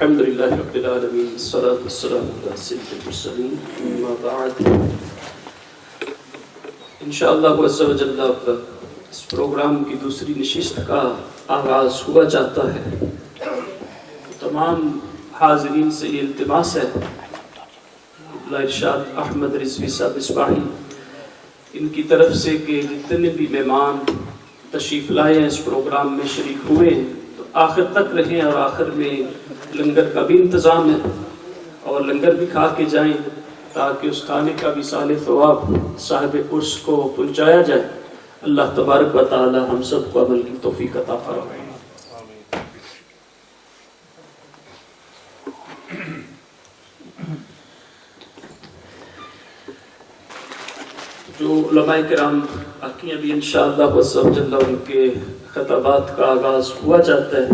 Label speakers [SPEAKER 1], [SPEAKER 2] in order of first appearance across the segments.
[SPEAKER 1] الحمد لله رب العالمين والصلاة والسلام على سيد المرسلين اما بعد انشاءاللہ عز و جل اب اس پروگرام کی دوسری نشست کا آغاز ہوا جاتا ہے. تمام حاضرین سے یہ التماس ہے ارشاد احمد رضوی صاحب اصباحی ان کی طرف سے کہ جتنے بھی مہمان تشریف لائے ہیں اس پروگرام میں شریک ہوئے ہیں تو آخر تک رہیں اور آخر میں لنگر کا بھی انتظام ہے اور لنگر بھی کھا کے جائیں تاکہ اس کھانے کا بھی صالح ثواب صاحب عرس کو پہنچایا جائے. اللہ تبارک و تعالی ہم سب کو عمل کی توفیق عطا فرمائے. جو علماء کرام باقی ابھی انشاءاللہ عز و جل ان کے خطابات کا آغاز ہوا جاتا ہے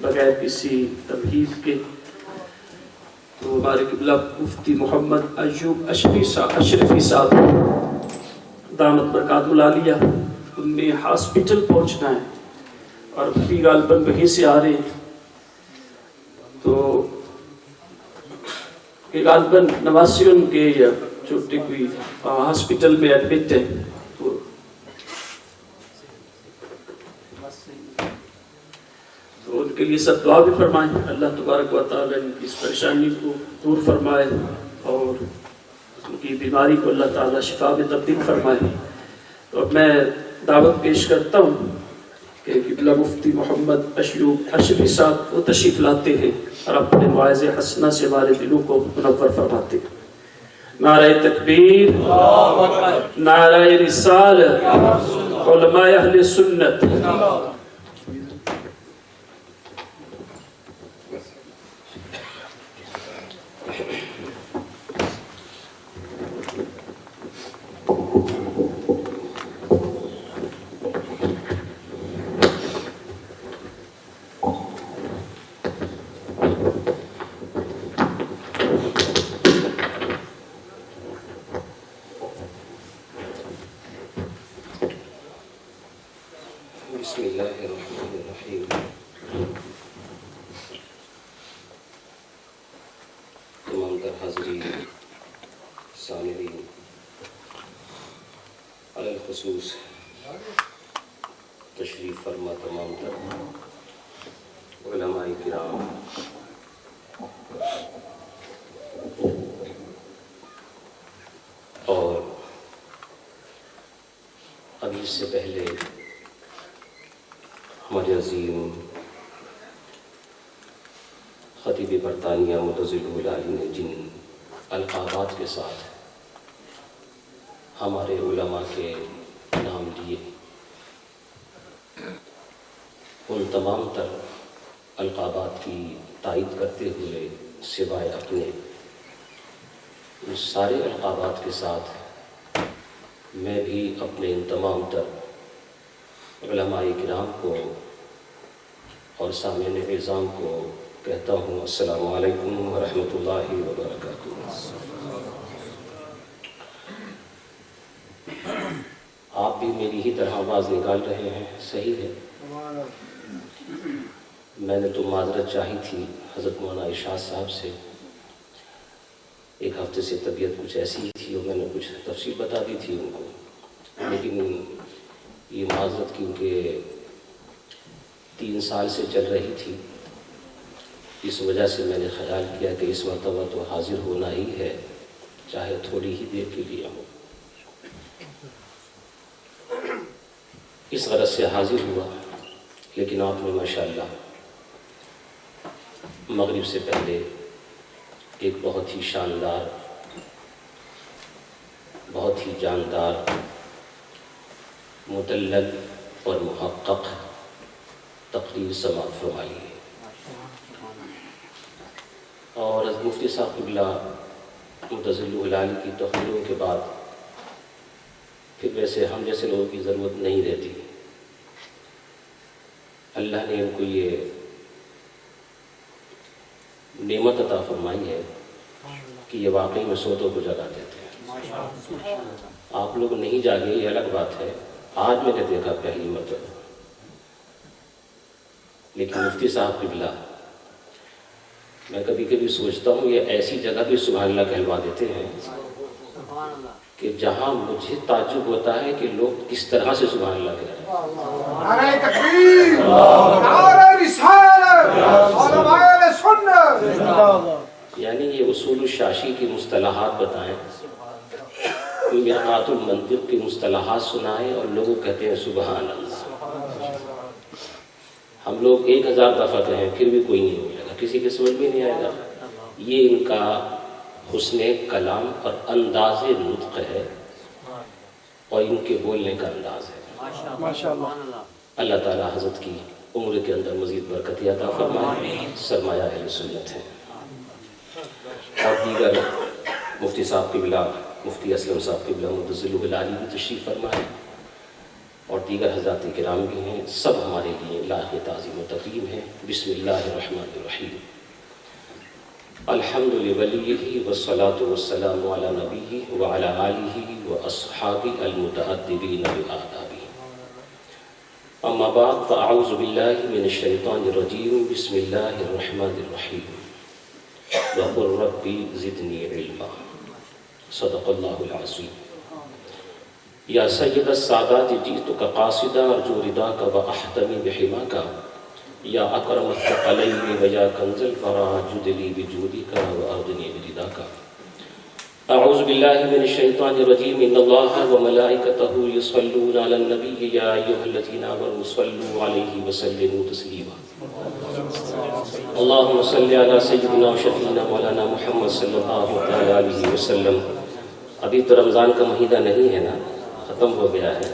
[SPEAKER 1] بغیر کسی تمہید کے. تو ہمارے قبلہ مفتی محمد ایوب اشرفی صاحب دامت برکات العالیہ ان میں ہاسپٹل پہنچنا ہے اور بھی غالباً وہیں سے آ رہے ہیں تو غالباً نواسی ان کے چھوٹی کوئی ہاسپٹل میں ایڈمٹ ہے تو ان کے لیے سب دعا بھی فرمائیں. اللہ تبارک و تعالیٰ ان کی اس پریشانی کو دور فرمائے اور ان کی بیماری کو اللہ تعالیٰ شفا میں تبدیل فرمائے. تو اب میں دعوت پیش کرتا ہوں کہ قبلہ مفتی محمد ایوب اشرفی صاحب وہ تشریف لاتے ہیں اور اپنے واعظ حسنہ سے ہمارے دلوں کو منور فرماتے ہیں. نعرہ تکبیر، نعرہ رسالت، علماء اہل سنت.
[SPEAKER 2] بسم اللہ الرحمن الرحیم. تمام تر حاضرین سامعین علی الخصوص تشریف فرما تمام تر علماء کرام اور ابھی اس سے پہلے ہمارے عظیم خطیب برطانیہ متضل العالی نے جن القابات کے ساتھ ہمارے علماء کے نام لیے ان تمام تر القابات کی تائید کرتے ہوئے سوائے اپنے ان سارے القابات کے ساتھ میں بھی اپنے ان تمام تر علماء کرام کو اور سامعین نظام کو کہتا ہوں السلام علیکم ورحمۃ اللہ وبرکاتہ. آپ بھی میری ہی طرح آواز نکال رہے ہیں، صحیح ہے؟ میں نے تو معذرت چاہی تھی حضرت مولانا ارشاد صاحب سے. ایک ہفتے سے طبیعت کچھ ایسی ہی تھی اور میں نے کچھ تفصیل بتا دی تھی ان کو، لیکن یہ معذرت کیونکہ 3 سال سے چل رہی تھی اس وجہ سے میں نے خیال کیا کہ اس مرتبہ تو حاضر ہونا ہی ہے چاہے تھوڑی ہی دیر کے لیے ہو. اس غرض سے حاضر ہوا. لیکن آپ نے ماشاءاللہ مغرب سے پہلے ایک بہت ہی شاندار، بہت ہی جاندار، مدلل اور محقق تقریر سماعت فرمائی ہے. اور از مفتی صاحب قبلہ متضل العالی کی تقریروں کے بعد پھر ویسے ہم جیسے لوگوں کی ضرورت نہیں رہتی. اللہ نے ان کو یہ نعمت عطا فرمائی ہے کہ یہ واقعی میں سوتوں کو جگا دیتے ہیں. آپ لوگ نہیں جاگے یہ الگ بات ہے، آج میں نے دیکھا پہلی مرتبہ. لیکن مفتی صاحب قبلہ میں کبھی کبھی سوچتا ہوں یہ ایسی جگہ بھی سبحان اللہ کہلوا دیتے ہیں کہ جہاں مجھے تعجب ہوتا ہے کہ لوگ کس طرح سے سبحان اللہ کہہ رہے ہیں۔
[SPEAKER 3] نعرہ تکبیر، نعرہ رسالت، علماء اہل سنت۔
[SPEAKER 2] یعنی یہ اصول الشاشی کی مصطلحات بتائیں، کوئی مرقات المنطق کی مصطلحات سنائیں اور لوگ کہتے ہیں سبحان اللہ۔ ہم لوگ 1000 دفعہ کہیں پھر بھی کوئی نہیں بولے گا، کسی کے سمجھ میں نہیں آئے گا۔ یہ ان کا حسن کلام اور انداز نطق ہے اور ان کے بولنے کا انداز ہے۔
[SPEAKER 3] ماشاءاللہ۔
[SPEAKER 2] اللہ تعالیٰ حضرت کی عمر کے اندر مزید برکت عطا فرمائے، سرمایہ اہل سنت ہیں۔ اور دیگر مفتی صاحب قبلہ، مفتی اسلم صاحب قبلہ مدظل العالی بھی تشریف فرمائے اور دیگر حضرات کرام بھی ہیں، سب ہمارے لیے لائق تعظیم و تکریم ہیں۔ بسم اللہ الرحمن الرحیم۔ الحمد لولیہ والصلاة والسلام علی نبیہ وعلی آلہ واصحابہ المتعدبین بآدابہ۔ اما بعد فاعوذ باللہ من الشیطان الرجیم، بسم اللہ الرحمن الرحیم۔ وقل رب زدنی علما، صدق اللہ العظیم۔ یا سید السادات جئتک قاصدا ارجو رداک واحتمی بحماک، یا اکرم الثقلین ویا کنز الفرا جد لی بجودک واغنی برداک۔ اعوذ باللہ من الشیطان الرجیم، ان اللہ وملائکتہ یصلون علی النبی یا ایھا الذین آمنوا صلوا علیہ وسلموا تسلیما۔ اللہم صل علی سیدنا وشفیعنا مولانا محمد صلی اللہ علیہ وسلم۔ ابھی تو رمضان کا مہینہ نہیں ہے نا، ختم ہو گیا ہے،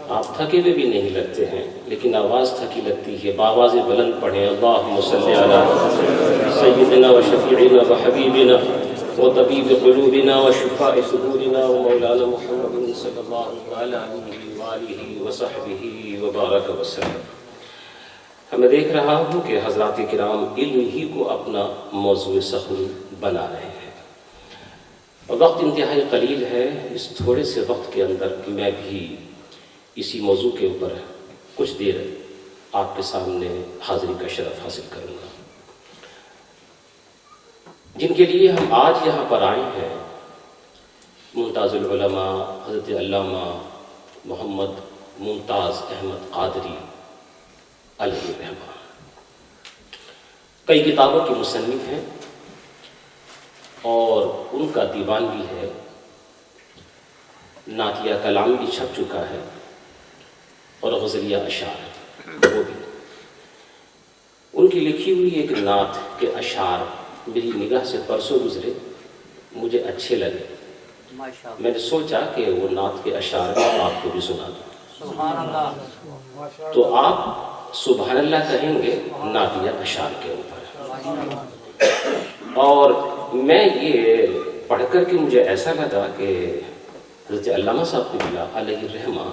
[SPEAKER 2] آپ تھکے ہوئے بھی نہیں لگتے ہیں لیکن آواز تھکی لگتی ہے۔ بآواز بلند پڑھیں، اللہم صلی علی سیدنا وشفیعنا وحبیبنا وطبیب قلوبنا وشفاء صدورنا ومولانا محمد صلی اللہ علیہ وآلہ وصحبہ وبارک وسلم۔ میں دیکھ رہا ہوں کہ حضرات کرام علم ہی کو اپنا موضوع سخن بنا رہے ہیں۔ وقت انتہائی قلیل ہے، اس تھوڑے سے وقت کے اندر میں بھی اسی موضوع کے اوپر کچھ دیر آپ کے سامنے حاضری کا شرف حاصل کروں گا۔ جن کے لیے ہم آج یہاں پر آئے ہیں، ممتاز العلماء حضرت علامہ محمد ممتاز احمد قادری علیہ الرحمہ، کئی کتابوں کے مصنف ہیں اور ان کا دیوان بھی ہے، نعتیہ کلام بھی چھپ چکا ہے اور غزلیہ اشعار وہ بھی۔ ان کی لکھی ہوئی ایک نعت کے اشعار میری نگاہ سے پرسوں گزرے، مجھے اچھے لگے، میں نے سوچا کہ وہ نعت کے اشعار میں آپ کو بھی سنا دوں۔
[SPEAKER 4] سبحان اللہ۔
[SPEAKER 2] تو آپ سبحان اللہ کہیں گے نعتیہ اشعار کے اوپر۔ اور میں یہ پڑھ کر کے مجھے ایسا لگا کہ حضرت علامہ صاحب قبلہ علیہ الرحمہ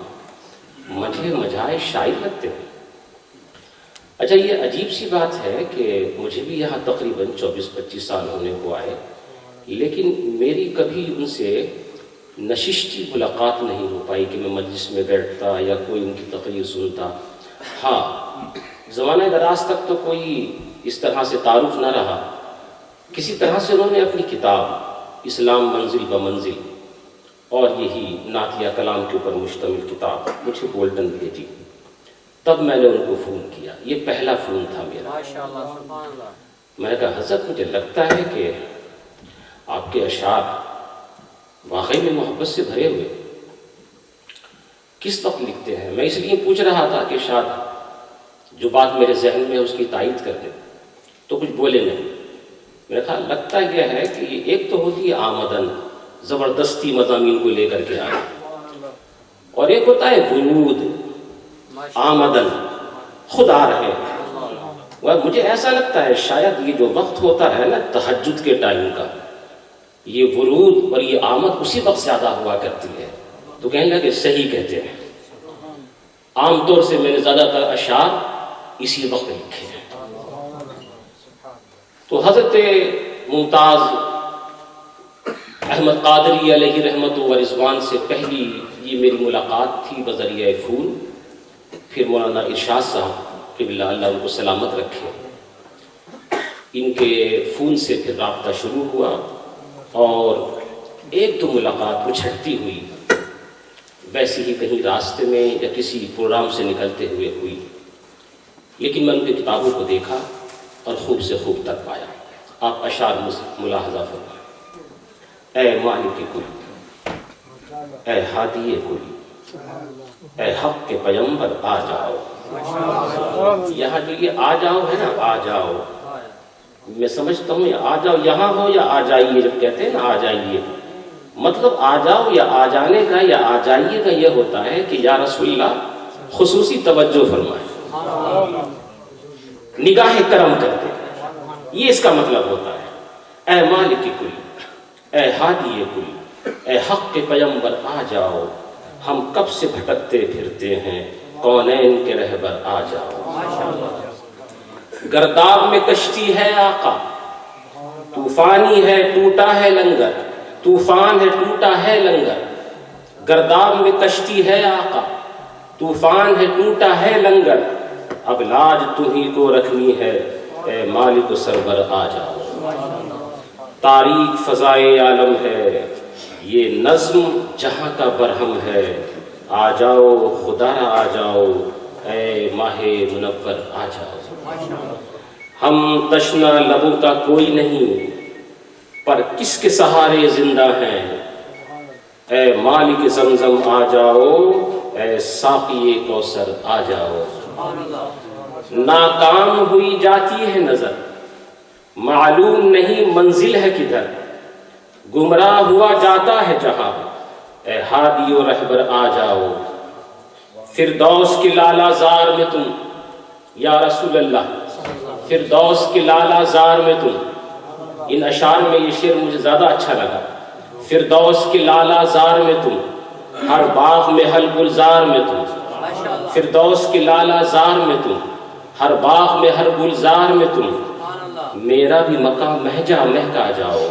[SPEAKER 2] مجھے مجھائے شاعر لگتے ہیں۔ اچھا، یہ عجیب سی بات ہے کہ مجھے بھی یہاں تقریباً 24-25 سال ہونے کو آئے، لیکن میری کبھی ان سے نشستی ملاقات نہیں ہو پائی کہ میں مجلس میں بیٹھتا یا کوئی ان کی تقریر سنتا۔ ہاں، زمانہ دراز تک تو کوئی اس طرح سے تعارف نہ رہا۔ کسی طرح سے انہوں نے اپنی کتاب اسلام منزل بمنزل اور یہی نعتیہ کلام کے اوپر مشتمل کتاب مجھے گولڈن بھیجی، تب میں نے ان کو فون کیا۔ یہ پہلا فون تھا میرا۔
[SPEAKER 4] ماشاءاللہ، سبحان اللہ۔
[SPEAKER 2] میں نے کہا حضرت مجھے لگتا ہے کہ آپ کے اشعار واقعی میں محبت سے بھرے ہوئے، کس وقت لکھتے ہیں؟ میں اس لیے پوچھ رہا تھا کہ شاید جو بات میرے ذہن میں اس کی تائید کر دیں، تو کچھ بولے نہیں۔ میں نے کہا لگتا یہ ہے کہ ایک تو ہوتی ہے آمدن، زبردستی مضامین کو لے کر کے آئے، اور ایک ہوتا ہے ورود، آمدن، خود آ رہے ہیں۔ مجھے ایسا لگتا ہے شاید یہ جو وقت ہوتا ہے نا تہجد کے ٹائم کا، یہ ورود اور یہ آمد اسی وقت زیادہ ہوا کرتی ہے۔ تو کہنے لگے صحیح کہتے ہیں، عام طور سے میں نے زیادہ تر اشعار اسی وقت لکھے ہیں۔ تو حضرت ممتاز احمد قادری علیہ رحمت و رضوان سے پہلی یہ میری ملاقات تھی بذریعہ فون۔ پھر مولانا ارشاد صاحب قبلہ اللہ ان کو سلامت رکھے، ان کے فون سے پھر رابطہ شروع ہوا اور ایک دو ملاقات اچھٹتی ہوئی، ویسے ہی کہیں راستے میں یا کسی پروگرام سے نکلتے ہوئے ہوئی، لیکن میں ان کی کتابوں کو دیکھا اور خوب سے خوب تر پایا۔ آپ اشعار ملاحظہ فرمائیں: اے مالک کل، اے ہادی کل، اے حق کے پیغمبر آ جاؤ۔ یہاں جو یہ آ جاؤ ہے نا، آ جاؤ، میں سمجھتا ہوں یہ آ جاؤ یہاں ہو یا آ جائیے، جب کہتے ہیں نا آ جائیے، مطلب آ جاؤ یا آ جانے کا یا آ جائیے کا یہ ہوتا ہے کہ یا رسول اللہ خصوصی توجہ فرمائے، نگاہ کرم کرتے، یہ اس کا مطلب ہوتا ہے۔ اے مالک کل، اے ہادی کل، اے حق کے پیغمبر آ جاؤ، ہم کب سے بھٹکتے پھرتے ہیں، کونین کے رہبر آ جاؤ۔ گرداب میں کشتی ہے آقا، طوفانی ہے ٹوٹا ہے لنگر، طوفان ہے ٹوٹا ہے لنگر، گرداب میں کشتی ہے آقا، طوفان ہے ٹوٹا ہے لنگر، اب لاج تمہیں کو رکھنی ہے، اے مالک و سرور آ جاؤ۔ تاریخ فضائے عالم ہے، یہ نظم جہاں کا برہم ہے، آ جاؤ خدا آ جاؤ، اے ماہ منور آ جاؤ۔ ہم تشنا لبوں کا کوئی نہیں، پر کس کے سہارے زندہ ہیں، اے مالک زمزم آ جاؤ، اے ساقی کوثر آ جاؤ۔ ناکام ہوئی جاتی ہے نظر، معلوم نہیں منزل ہے کدھر، گمراہ ہوا جاتا ہے جہاں، اے ہادی و رہبر آ جاؤ۔ فردوس کے لالا زار میں تم، یا رسول اللہ، فردوس کے لالا زار میں تم، ان اشعار میں یہ شعر مجھے زیادہ اچھا لگا۔ فردوس کے لالا زار میں تم، ہر باغ میں ہر گلزار میں تم، فردوس کے لالا زار میں تم، ہر باغ میں ہر گلزار میں تم، میرا بھی مقام مہجا مہکا جاؤ،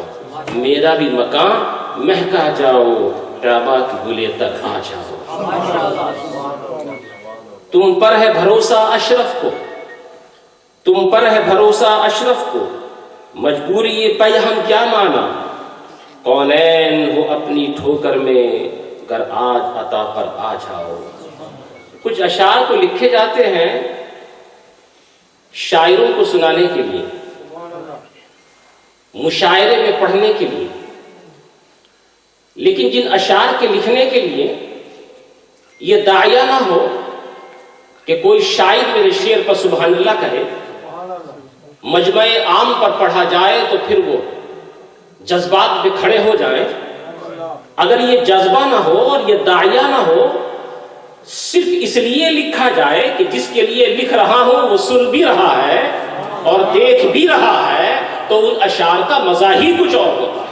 [SPEAKER 2] میرا بھی مقام مہکا جاؤ، کعبہ کی گلے تک آ جاؤ۔ تم پر ہے بھروسہ اشرف کو، تم پر ہے بھروسہ اشرف کو، مجبوری یہ پہ ہم کیا مانا، کونین ہو اپنی ٹھوکر میں، گر آج عطا پر آ جاؤ۔ کچھ اشعار کو لکھے جاتے ہیں شاعروں کو سنانے کے لیے، مشاعرے میں پڑھنے کے لیے، لیکن جن اشعار کے لکھنے کے لیے یہ داعیہ نہ ہو کہ کوئی شاعر میرے شعر پر سبحان اللہ کہے، مجمع عام پر پڑھا جائے تو پھر وہ جذبات پہ کھڑے ہو جائیں، اگر یہ جذبہ نہ ہو اور یہ داعیہ نہ ہو، صرف اس لیے لکھا جائے کہ جس کے لیے لکھ رہا ہوں وہ سن بھی رہا ہے اور دیکھ بھی رہا ہے، تو ان اشعار کا مزہ ہی کچھ اور ہوتا ہے۔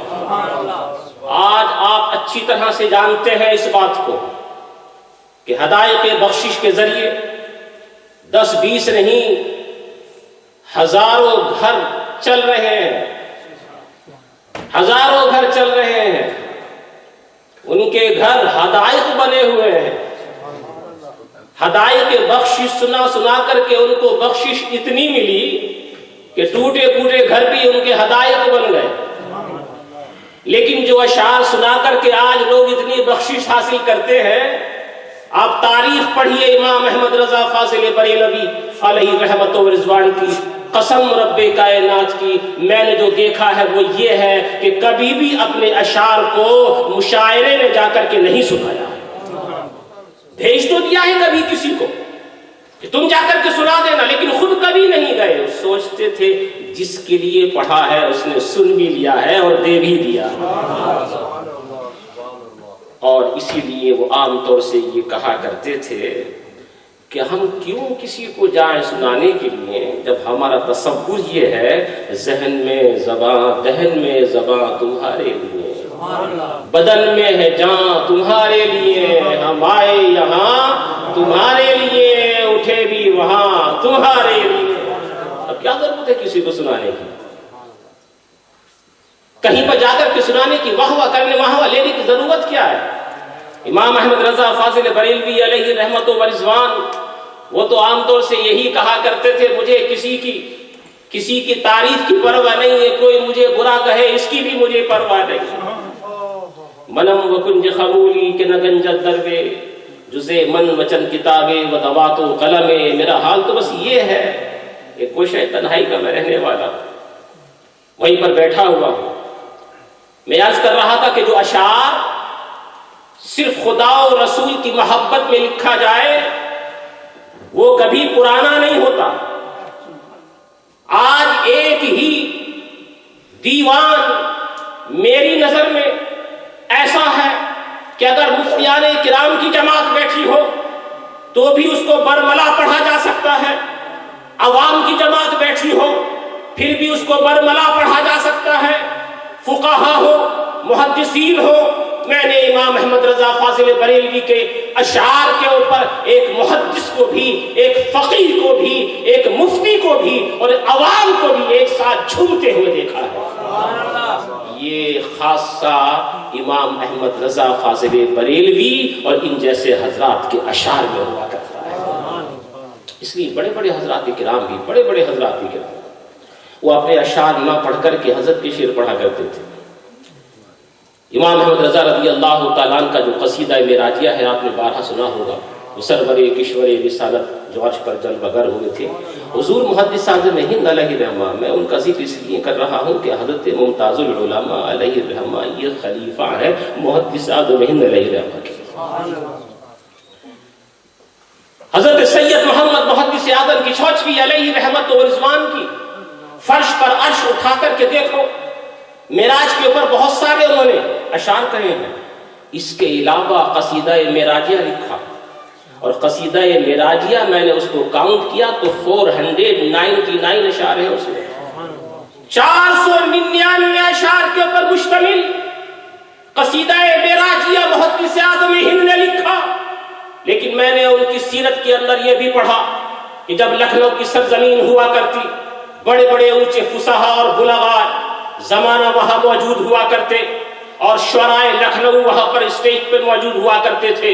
[SPEAKER 2] آج آپ اچھی طرح سے جانتے ہیں اس بات کو کہ ہدایت بخشش کے ذریعے 10-20 نہیں ہزاروں گھر چل رہے ہیں، ہزاروں گھر چل رہے ہیں، ان کے گھر ہدایت بنے ہوئے ہیں۔ ہدایت بخشش سنا سنا کر کے ان کو بخشش اتنی ملی کہ ٹوٹے پھوٹے گھر بھی ان کے ہدایت بن گئے۔ لیکن جو اشعار سنا کر کے آج لوگ اتنی بخشش حاصل کرتے ہیں، آپ تاریخ پڑھیے امام احمد رضا فاضل بریلوی علیہ رحمت و رضوان کی، قسم رب کائنات کی، میں نے جو دیکھا ہے وہ یہ ہے کہ کبھی بھی اپنے اشعار کو مشاعرے میں جا کر کے نہیں سنایا، بھیج تو دیا ہے کبھی کسی کو کہ تم جا کر کے سنا دینا، لیکن خود کبھی نہیں گئے۔ سوچتے تھے جس کے لیے پڑھا ہے اس نے سن بھی لیا ہے اور دے بھی دیا، اور اسی لیے وہ عام طور سے یہ کہا کرتے تھے کہ ہم کیوں کسی کو جائیں سنانے کے لیے جب ہمارا تصور یہ ہے ذہن میں زباں، دہن میں زباں تمہارے لیے، بدن میں ہے جان تمہارے لیے، ہم آئے یہاں تمہارے لیے، اٹھے بھی وہاں تمہارے لیے۔ اب کیا ضرورت ہے کسی کو سنانے کی، کہیں پر جا کر کے سنانے کی، واہ واہ کرنے، واہ واہ لینے کی ضرورت کیا ہے؟ امام احمد رضا فاضل بریلوی علیہ رحمت و رضوان وہ تو عام طور سے یہی کہا کرتے تھے، مجھے کسی کی کسی کی تعریف کی پرواہ نہیں ہے، کوئی مجھے برا کہے اس کی بھی مجھے پرواہ نہیں. منم و کنج خمولی کے نگنجت دروے جزے من وچن کتابیں و دوات و قلمیں. میرا حال تو بس یہ ہے کہ کوشش تنہائی کا میں رہنے والا، وہیں پر بیٹھا ہوا ہوں. میں عرض کر رہا تھا کہ جو اشعار صرف خدا و رسول کی محبت میں لکھا جائے وہ کبھی پرانا نہیں ہوتا. آج ایک ہی دیوان میری نظر میں ایسا ہے کہ اگر مفتیان کرام کی جماعت بیٹھی ہو تو بھی اس کو برملا پڑھا جا سکتا ہے، عوام کی جماعت بیٹھی ہو پھر بھی اس کو برملا پڑھا جا سکتا ہے، فقہا ہو، محدثین ہو. میں نے امام احمد رضا فاضل بریلوی کے اشعار کے اوپر ایک محدث کو بھی، ایک فقیہ کو بھی، ایک مفتی کو بھی اور عوام کو بھی ایک ساتھ جھومتے ہوئے دیکھا ہے. یہ خاصہ امام احمد رضا فاضل بریلوی اور ان جیسے حضرات کے اشعار میں ہوا کرتا ہے. اس لیے بڑے بڑے حضرات کرام بھی، بڑے بڑے حضرات کرام وہ اپنے اشعار نہ پڑھ کر کے حضرت کے شعر پڑھا کرتے تھے. امام احمد رضا رضی اللہ تعالیٰ عنہ کا جو قصیدہ معراجیہ ہے آپ نے بارہا سنا ہوگا. وہ سرور کشور رسالت جو عرش پر جلوہ گر ہوئے تھے. حضور محدث اعظم ہند علیہ رحمہ، میں ان کا ذکر اس لیے کر رہا ہوں کہ حضرت ممتاز العلماء علیہ رحمہ یہ خلیفہ ہے محدث اعظم ہند علیہ رحمہ کے. حضرت سید محمد محدث اعظم کی چوچوی علیہ رحمت و رضوان کی فرش پر عرش اٹھا کر کے دیکھو، معراج کے اوپر بہت سارے انہوں نے اشعار کہے ہیں. اس کے علاوہ قصیدہ معراجیہ لکھا، اور قصیدہ معراجیہ میں نے اس کو کاؤنٹ کیا تو 499 اشعار ہیں اس میں. 499 اشعار کے اوپر مشتمل قصیدہ معراجیہ محدث اعظم ہند نے لکھا. لیکن میں نے ان کی سیرت کے اندر یہ بھی پڑھا کہ جب لکھنؤ کی سرزمین ہوا کرتی، بڑے بڑے اونچے فصحا اور بلغاء زمانہ وہاں موجود ہوا کرتے اور شعرائے لکھنؤ وہاں پر اسٹیج پہ موجود ہوا کرتے تھے.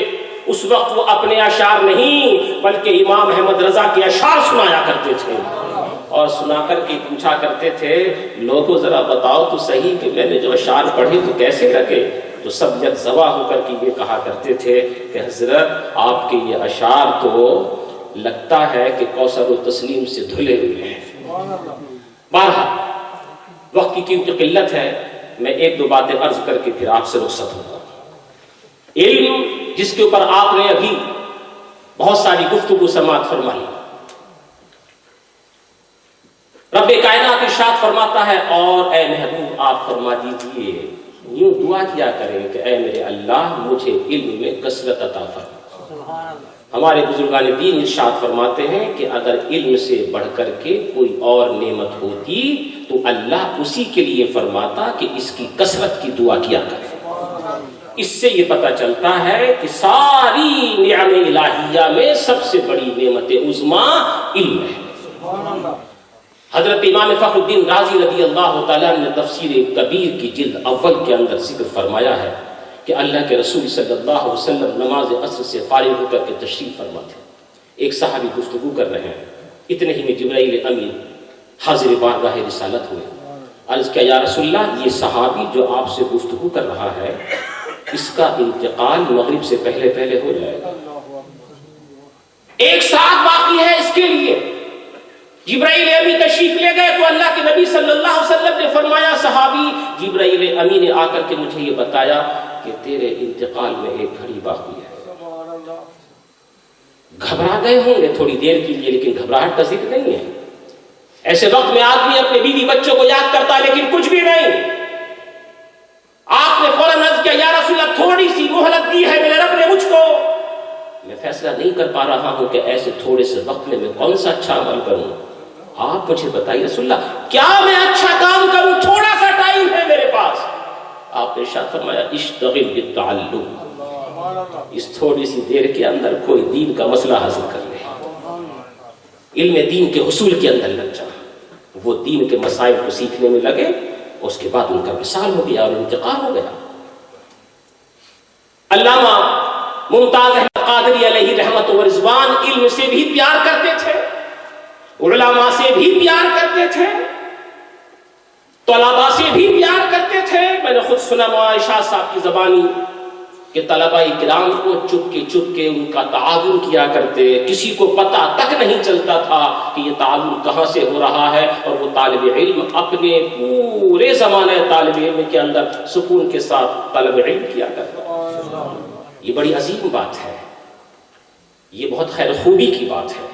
[SPEAKER 2] اس وقت وہ اپنے اشعار نہیں بلکہ امام احمد رضا کے اشعار سنایا کرتے تھے، اور سنا کر کے پوچھا کرتے تھے لوگوں ذرا بتاؤ تو صحیح کہ میں نے جو اشعار پڑھے تو کیسے لگے. تو سب یک زبا ہو کر کے یہ کہا کرتے تھے کہ حضرت آپ کے یہ اشعار تو لگتا ہے کہ کوثر و تسلیم سے دھلے ہوئے ہیں. بہرحال وقت کی قیمتی قلت ہے، میں ایک دو باتیں عرض کر کے پھر آپ سے رخصت ہوں گا. علم جس کے اوپر آپ نے ابھی بہت ساری گفتگو سماعت فرمائی، رب کائنات ارشاد فرماتا ہے اور اے محبوب آپ فرما دیجئے، یوں دعا کیا کریں کہ اے میرے اللہ مجھے علم میں کثرت عطا فرما. ہمارے بزرگان دین ارشاد فرماتے ہیں کہ اگر علم سے بڑھ کر کے کوئی اور نعمت ہوتی تو اللہ اسی کے لیے فرماتا کہ اس کی کثرت کی دعا کیا کرے. اس سے یہ پتہ چلتا ہے کہ ساری نعم الہیہ میں سب سے بڑی نعمت عظمیٰ علم ہے. حضرت امام فخر الدین رازی رضی اللہ تعالیٰ نے تفسیر کبیر کی جلد اول کے اندر ذکر فرمایا ہے کہ اللہ کے رسول صلی اللہ علیہ وسلم نماز عصر سے فارغ ہو کر کے تشریف فرما تھے. ایک صحابی گفتگو کر رہے ہیں، اتنے ہی میں جبرائیل امین حاضر بارگاہ رسالت ہوئے. عرض کیا یا رسول اللہ، یہ صحابی جو آپ سے گفتگو کر رہا ہے اس کا انتقال مغرب سے پہلے پہلے ہو جائے گا، 1 ساعت باقی ہے اس کے لیے. جبرائیل امین تشریف لے گئے تو اللہ کے نبی صلی اللہ علیہ وسلم نے فرمایا صحابی جبرائیل امین نے آ کر کے مجھے یہ بتایا کہ تیرے انتقال میں 1 گھڑی باقی ہے. گھبرا گئے ہوں گے تھوڑی دیر کے لیے، لیکن گھبراہٹ کا ذکر نہیں ہے. ایسے وقت میں آدمی اپنے بیوی بچوں کو یاد کرتا ہے لیکن کچھ بھی نہیں. آپ نے فوراً عرض کیا یا رسول اللہ تھوڑی سی مہلت دی ہے میرے رب نے مجھ کو، میں فیصلہ نہیں کر پا رہا ہوں کہ ایسے تھوڑے سے وقت میں کون سا اچھا عمل کروں. آپ مجھے بتائیے رسول اللہ کیا میں اچھا کام کروں، تھوڑا سا ٹائم ہے میرے پاس. آپ نے ارشاد فرمایا اشتغل بالتعلم، اس تھوڑی سی دیر کے اندر کوئی دین کا مسئلہ حاصل کر لے، علم دین کے حصول کے اندر لگ جا. وہ دین کے مسائل کو سیکھنے میں لگے، اس کے بعد ان کا وصال ہو گیا اور انتقال ہو گیا. علامہ ممتاز احمد قادری علیہ رحمت و رضوان علم سے بھی پیار کرتے تھے علماء سے بھی پیار کرتے تھے، طلباء سے بھی پیار کرتے تھے۔ میں نے خود سنا عائشہ صاحب کی زبانی کہ طلباء کرام کو چپ کے ان کا تعاون کیا کرتے، کسی کو پتہ تک نہیں چلتا تھا کہ یہ تعاون کہاں سے ہو رہا ہے، اور وہ طالب علم اپنے پورے زمانہ طالب علم کے اندر سکون کے ساتھ طلب علم کیا کرتا۔ یہ بڑی عظیم بات ہے، یہ بہت خیر خوبی کی بات ہے۔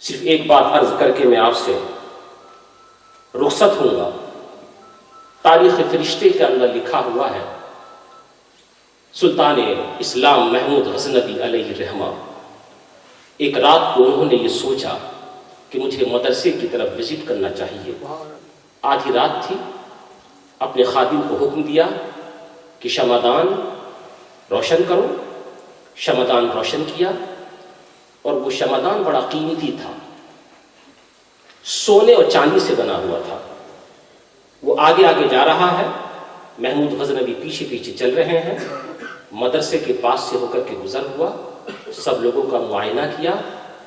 [SPEAKER 2] صرف ایک بات عرض کر کے میں آپ سے رخصت ہوں گا۔ تاریخ فرشتے کے اندر لکھا ہوا ہے، سلطان اسلام محمود غزنوی علیہ الرحمہ ایک رات کو انہوں نے یہ سوچا کہ مجھے مدرسے کی طرف وزٹ کرنا چاہیے۔ آدھی رات تھی، اپنے خادم کو حکم دیا کہ شمعدان روشن کرو۔ شمعدان روشن کیا، اور وہ شمعدان بڑا قیمتی تھا، سونے اور چاندی سے بنا ہوا تھا۔ وہ آگے آگے جا رہا ہے، محمود غزنوی پیچھے پیچھے چل رہے ہیں۔ مدرسے کے پاس سے ہو کر کے گزر ہوا، سب لوگوں کا معائنہ کیا،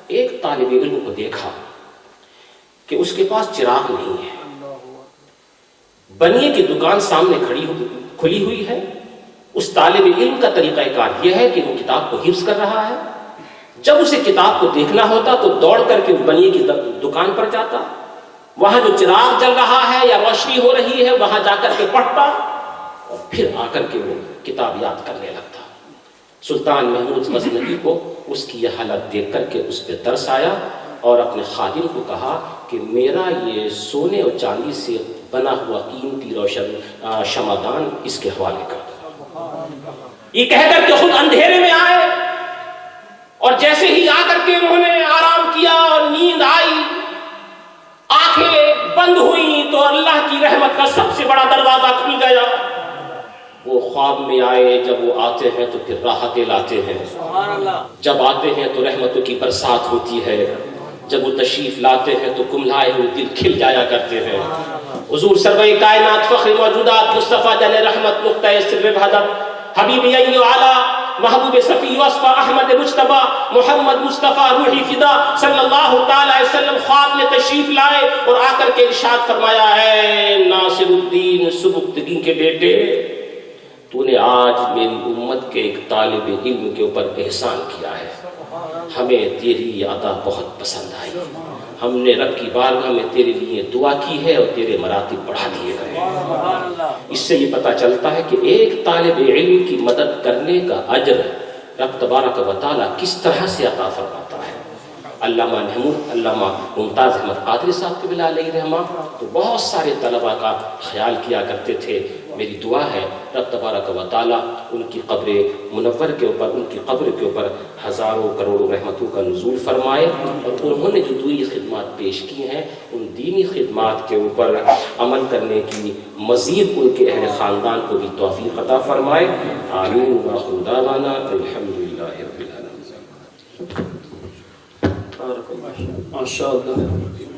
[SPEAKER 2] ایک طالب علم کو دیکھا کہ اس کے پاس چراغ نہیں ہے، بنیے کی دکان سامنے کھلی ہوئی ہے۔ اس طالب علم کا طریقہ کار یہ ہے کہ وہ کتاب کو حفظ کر رہا ہے، جب اسے کتاب کو دیکھنا ہوتا تو دوڑ کر کے بنیے کی دکان پر جاتا، وہاں جو چراغ جل رہا ہے یا روشنی ہو رہی ہے وہاں جا کر کے پڑھتا، اور پھر آ کر کے وہ کتاب یاد کرنے لگتا۔ سلطان محمود غزنوی کو اس کی یہ حالت دیکھ کر کے اس پہ ترس آیا، اور اپنے خادم کو کہا کہ میرا یہ سونے اور چاندی سے بنا ہوا قیمتی روشن شمعدان اس کے حوالے کر دو۔ یہ کہہ کر کے خود اندھیرے میں آئے، اور جیسے ہی آ کر کے انہوں نے آرام کیا اور نیند آئی، آنکھیں بند ہوئیں تو اللہ کی رحمت کا سب سے بڑا دروازہ کھل گیا۔ وہ خواب میں آئے، جب وہ آتے ہیں تو پھر راحتیں لاتے ہیں، جب آتے ہیں تو رحمتوں کی برسات ہوتی ہے، جب وہ تشریف لاتے ہیں تو کملائے ہوئے دل کھل جایا کرتے ہیں۔ حضور سرور کائنات فخر موجودات مصطفیٰ جن رحمت نقطۂ سر وحدت حبیب اعلیٰ محبوب صفی وصفہ احمد مجتبی محمد مصطفیٰ روحی فدا صلی اللہ تعالی علیہ وسلم خواب میں تشریف لائے، اور آ کر کے ارشاد فرمایا، اے ناصر الدین سبکتگین کے بیٹے، تو نے آج میری امت کے ایک طالب علم کے اوپر احسان کیا ہے، ہمیں تیری یہ ادا بہت پسند آئی، ہم نے رب کی بارگاہ میں تیرے لیے دعا کی ہے اور تیرے مراتب بڑھا دیے گئے۔ اس سے یہ پتہ چلتا ہے کہ ایک طالب علم کی مدد کرنے کا اجر رب تبارک و تعالیٰ کس طرح سے عطا فرماتا ہے۔ علامہ ممتاز احمد قادری صاحب قبلہ علیہ رحمہ تو بہت سارے طلباء کا خیال کیا کرتے تھے۔ میری دعا ہے رب تبارک و تعالیٰ ان کی قبر منور کے اوپر، ان کی قبر کے اوپر ہزاروں کروڑوں رحمتوں کا نزول فرمائے، اور انہوں نے جو دینی خدمات پیش کی ہیں ان دینی خدمات کے اوپر عمل کرنے کی مزید ان کے اہل خاندان کو بھی توفیق عطا فرمائے۔ آمین وآخر دعوانا الحمدللہ رب العالمین۔
[SPEAKER 1] ماشاء اللہ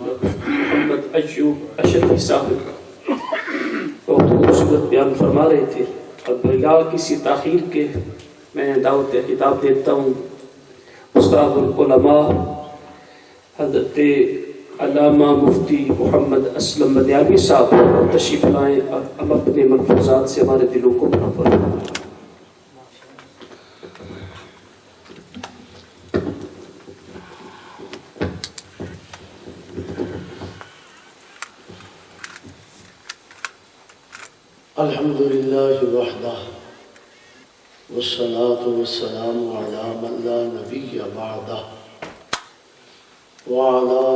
[SPEAKER 1] محمد ایوب اشرفی صاحب بہت خوبصورت بیان فرما رہے تھے، اور بلا کسی تاخیر کے میں دعوت خطاب دیتا ہوں استاد العلماء حضرت علامہ مفتی محمد اسلم بندیالوی صاحب تشریف لائیں اور ہم اپنے ملفوظات سے ہمارے دلوں کو منور فرمائیں۔
[SPEAKER 5] الحمد لله وحده والصلاة والسلام على من لا نبي بعده وعلى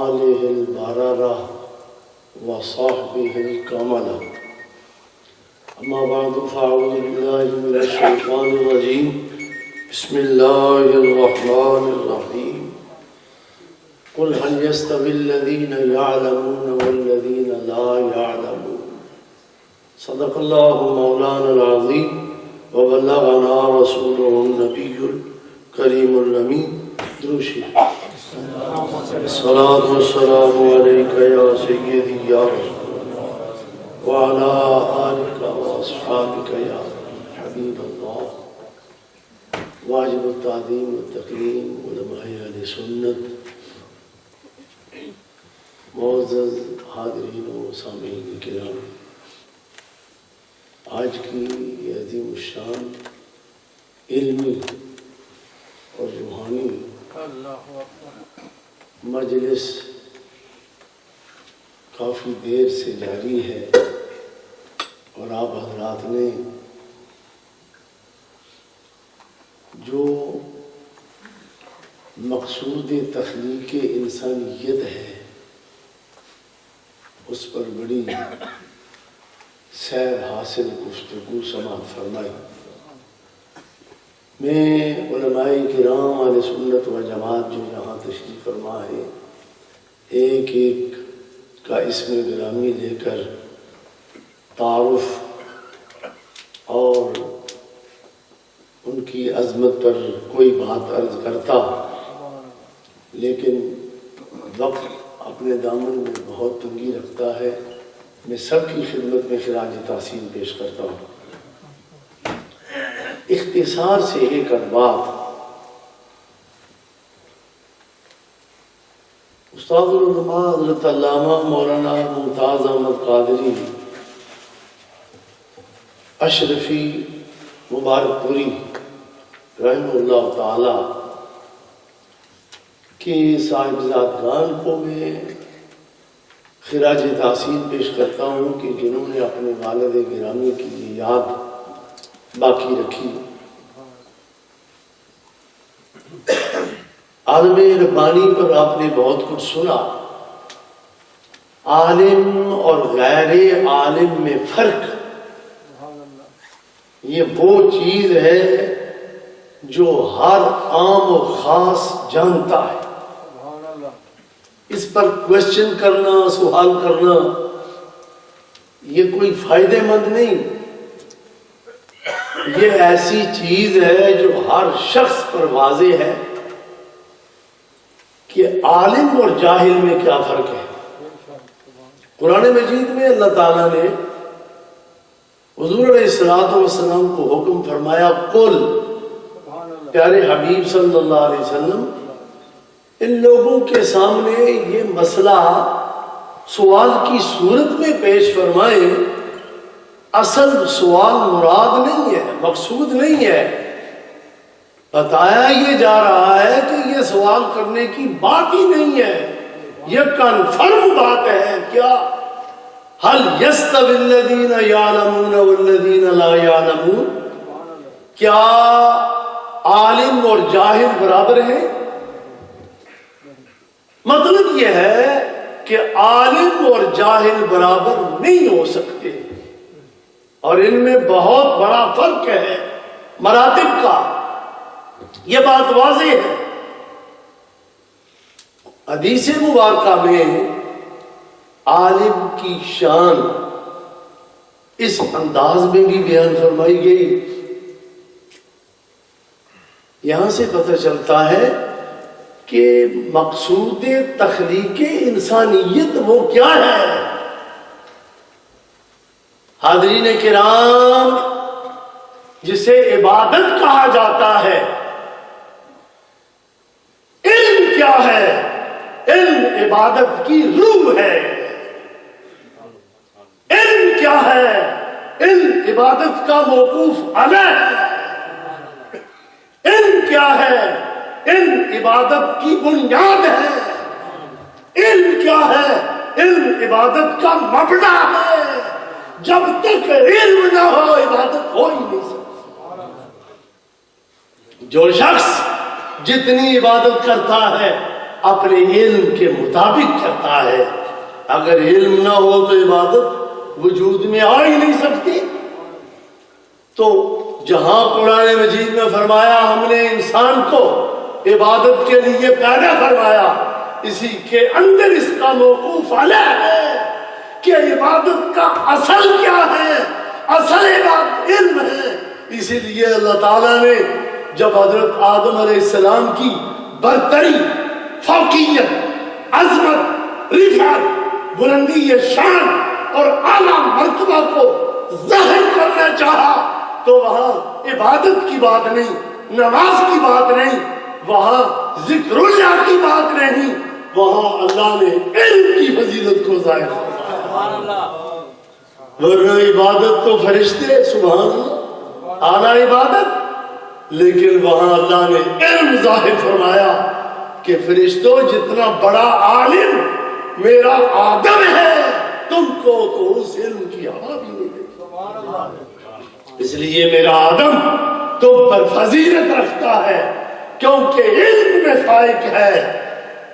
[SPEAKER 5] آله البررة وصحبه الكملة، أما بعد فأعوذ بالله من الشيطان الرجيم، بسم الله الرحمن الرحيم، قل هل يستوي الذين يعلمون والذين لا يعلمون، صدق اللہ مولانا العظیم وبلغنا رسوله النبی الکریم الامین۔ دروشی الصلاة والسلام علیک یا سیدی یا رسول اللہ وعلا آلک واصحابک یا حبیب اللہ۔ واجب التعظیم والتکریم علماء اہل سنت سامعین کرام، آج کی یہ عظیم الشان علمی اور روحانی مجلس کافی دیر سے جاری ہے، اور آپ حضرات نے جو مقصود تخلیق انسانیت ہے اس پر بڑی سیر حاصل گفتگو سماعت فرمائی۔ میں علماء کرام اہل سنت و جماعت جو یہاں تشریف فرما ہے، ایک ایک کا اسم گرامی لے کر تعارف اور ان کی عظمت پر کوئی بات عرض کرتا، لیکن وقت اپنے دامن میں بہت تنگی رکھتا ہے۔ میں سب کی خدمت میں خراج تحسین پیش کرتا ہوں۔ اختصار سے ایک بات، استاد العلماء حضرت علامہ مولانا ممتاز احمد قادری اشرفی مبارک پوری رحمہ اللہ تعالی کے صاحبزادگان کو میں خراج تحسین پیش کرتا ہوں کہ جنہوں نے اپنے والد گرامی کی یہ یاد باقی رکھی۔ عالم ربانی پر آپ نے بہت کچھ سنا۔ عالم اور غیر عالم میں فرق، یہ وہ چیز ہے جو ہر عام و خاص جانتا ہے۔ اس پر کوشچن کرنا، سوال کرنا یہ کوئی فائدہ مند نہیں۔ یہ ایسی چیز ہے جو ہر شخص پر واضح ہے کہ عالم اور جاہل میں کیا فرق ہے۔ قرآن مجید میں اللہ تعالیٰ نے حضور علیہ السلام کو حکم فرمایا، قل، پیارے حبیب صلی اللہ علیہ وسلم ان لوگوں کے سامنے یہ مسئلہ سوال کی صورت میں پیش فرمائیں۔ اصل سوال مراد نہیں ہے، مقصود نہیں ہے، بتایا یہ جا رہا ہے کہ یہ سوال کرنے کی بات ہی نہیں ہے، یہ کنفرم بات ہے۔ کیا هل يستوي الذين يعلمون والذين لا يعلمون، کیا عالم اور جاہل برابر ہیں؟ مطلب یہ ہے کہ عالم اور جاہل برابر نہیں ہو سکتے، اور ان میں بہت بڑا فرق ہے مراتب کا، یہ بات واضح ہے۔ حدیث مبارکہ میں عالم کی شان اس انداز میں بھی بیان فرمائی گئی۔ یہاں سے پتہ چلتا ہے کہ مقصود تخلیق انسانیت وہ کیا ہے۔ حاضرین کرام، جسے عبادت کہا جاتا ہے، علم کیا ہے؟ علم عبادت کی روح ہے۔ علم کیا ہے؟ علم عبادت کا موقوف علیہ ہے۔ علم کیا ہے؟ علم عبادت کی بنیاد ہے۔ علم کیا ہے؟ علم عبادت کا مبدا ہے۔ جب تک علم نہ ہو عبادت ہو ہی نہیں سکتی۔ جو شخص جتنی عبادت کرتا ہے اپنے علم کے مطابق کرتا ہے، اگر علم نہ ہو تو عبادت وجود میں آ ہی نہیں سکتی۔ تو جہاں قرآن مجید میں فرمایا ہم نے انسان کو عبادت کے لیے پیدا فرمایا، اسی کے اندر اس کا موقوف علیہ ہے کہ عبادت کا اصل کیا ہے۔ اصل عبادت علم ہے۔ اسی لیے اللہ تعالیٰ نے جب حضرت آدم علیہ السلام کی برتری، فوقیت، عظمت، رفعت، بلندی شان اور اعلیٰ مرتبہ کو ظاہر کرنا چاہا تو وہاں عبادت کی بات نہیں، نماز کی بات نہیں، وہاں ذکر اللہ کی بات نہیں، وہاں اللہ نے علم کی فضیلت کو ظاہر کیا۔ ورنہ عبادت تو فرشتے سبحان اللہ اعلیٰ عبادت، لیکن وہاں اللہ نے علم ظاہر فرمایا کہ فرشتوں جتنا بڑا عالم میرا آدم ہے تم کو تو اس علم کی ہوا بھی نہیں دیتی، اس لیے میرا آدم تم پر فضیلت رکھتا ہے کیونکہ علم میں فائق ہے۔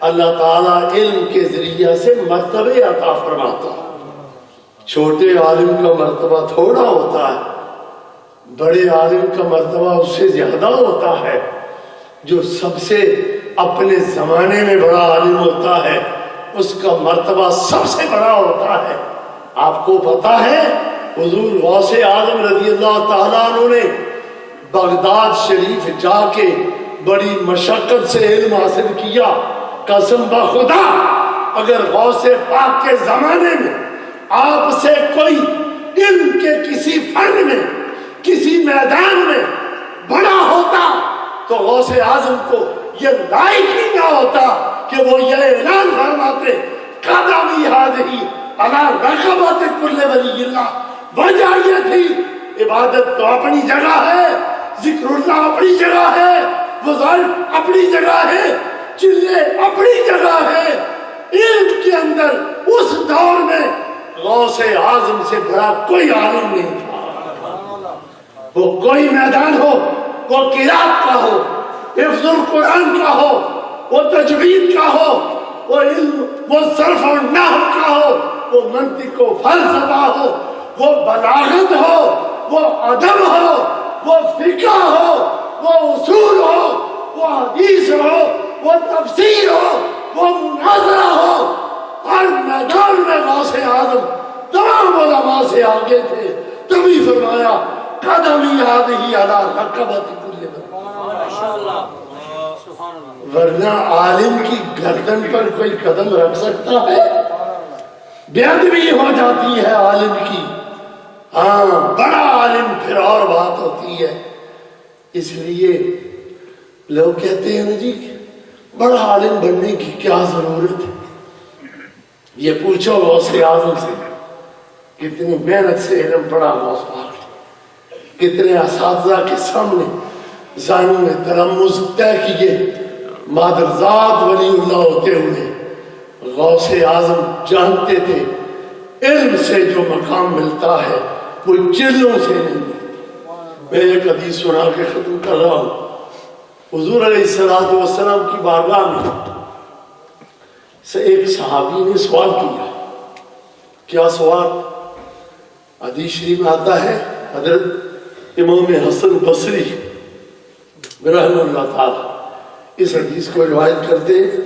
[SPEAKER 5] اللہ تعالیٰ علم کے ذریعے سے مرتبے عطا فرماتا ہے۔ چھوٹے عالم کا مرتبہ تھوڑا ہوتا ہے، بڑے عالم کا مرتبہ اس سے زیادہ ہوتا ہے۔ جو سب سے اپنے زمانے میں بڑا عالم ہوتا ہے اس کا مرتبہ سب سے بڑا ہوتا ہے۔ آپ کو پتا ہے حضور غوث اعظم رضی اللہ تعالیٰ عنہ نے بغداد شریف جا کے بڑی مشقت سے علم حاصل کیا۔ قسم بخدا اگر غوث پاک کے زمانے میں آپ سے کوئی علم کے کسی فن میں کسی میدان میں بڑا ہوتا تو غوث اعظم کو یہ لائق ہی نہ ہوتا کہ وہ یہ اعلان فرماتے قدمی ہذہ علی رقبۃ کل ولی اللہ۔ وجہ یہ تھی عبادت تو اپنی جگہ ہے، ذکر اللہ اپنی جگہ ہے، وظائف اپنی جگہ ہے، چلے اپنی جگہ ہے۔ علم کے اندر اس دور میں غوث اعظم سے بڑا کوئی عالم نہیں تھا۔ وہ کوئی میدان ہو، وہ قرات کا ہو، حفظ القرآن کا ہو، وہ تجوید کا ہو، وہ علم وہ صرف و نحو کا ہو، وہ منطق و فلسفہ ہو، وہ بلاغت ہو، وہ ادب ہو، وہ فقہ ہو، وہ اصول ہو، وہ حدیث ہو، وہ تفسیر ہو، وہ مناظرہ ہو، ہر میدان میں غوث اعظم تمام علماء سے آگے تھے۔ تبھی فرمایا قدمی ہذہ علی رقبۃ کل ولی۔ ورنہ عالم کی گردن پر کوئی قدم رکھ سکتا ہے؟ بے ادبی ہو جاتی ہے عالم کی۔ ہاں بڑا عالم پھر اور بات ہوتی ہے۔ اس لیے لوگ کہتے ہیں نا جی بڑا عالم بننے کی کیا ضرورت ہے؟ یہ پوچھو غوث اعظم سے کتنی محنت سے علم پڑھا غوث پاک، کتنے اساتذہ کے سامنے زانوں نے تلمذ طے کیے، مادرزاد ولی اللہ ہوتے ہوئے غوث اعظم جانتے تھے علم سے جو مقام ملتا ہے وہ چلوں سے نہیں ملتا۔ میں ایک حدیث سنا کے ختم کر رہا ہوں۔ حضور علیہ السلام کی بارگاہ میں سے ایک صحابی نے سوال کیا۔ کیا سوال؟ حدیث شریف میں آتا ہے حضرت امام حسن بصری رحمہ اللہ تعالی اس حدیث کو روایت کرتے ہیں۔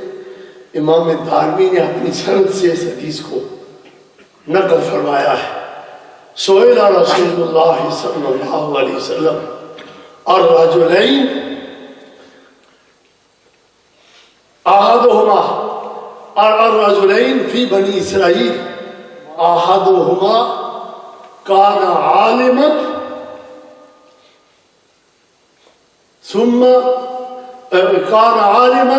[SPEAKER 5] امام دارمی نے اپنی سند سے اس حدیث کو نقل فرمایا ہے۔ سئل رسول اللہ صلی اللہ علیہ وسلم الرجلین احدہما الرجلین فی بنی اسرائیل احدہما کان عالما ثم کان عالما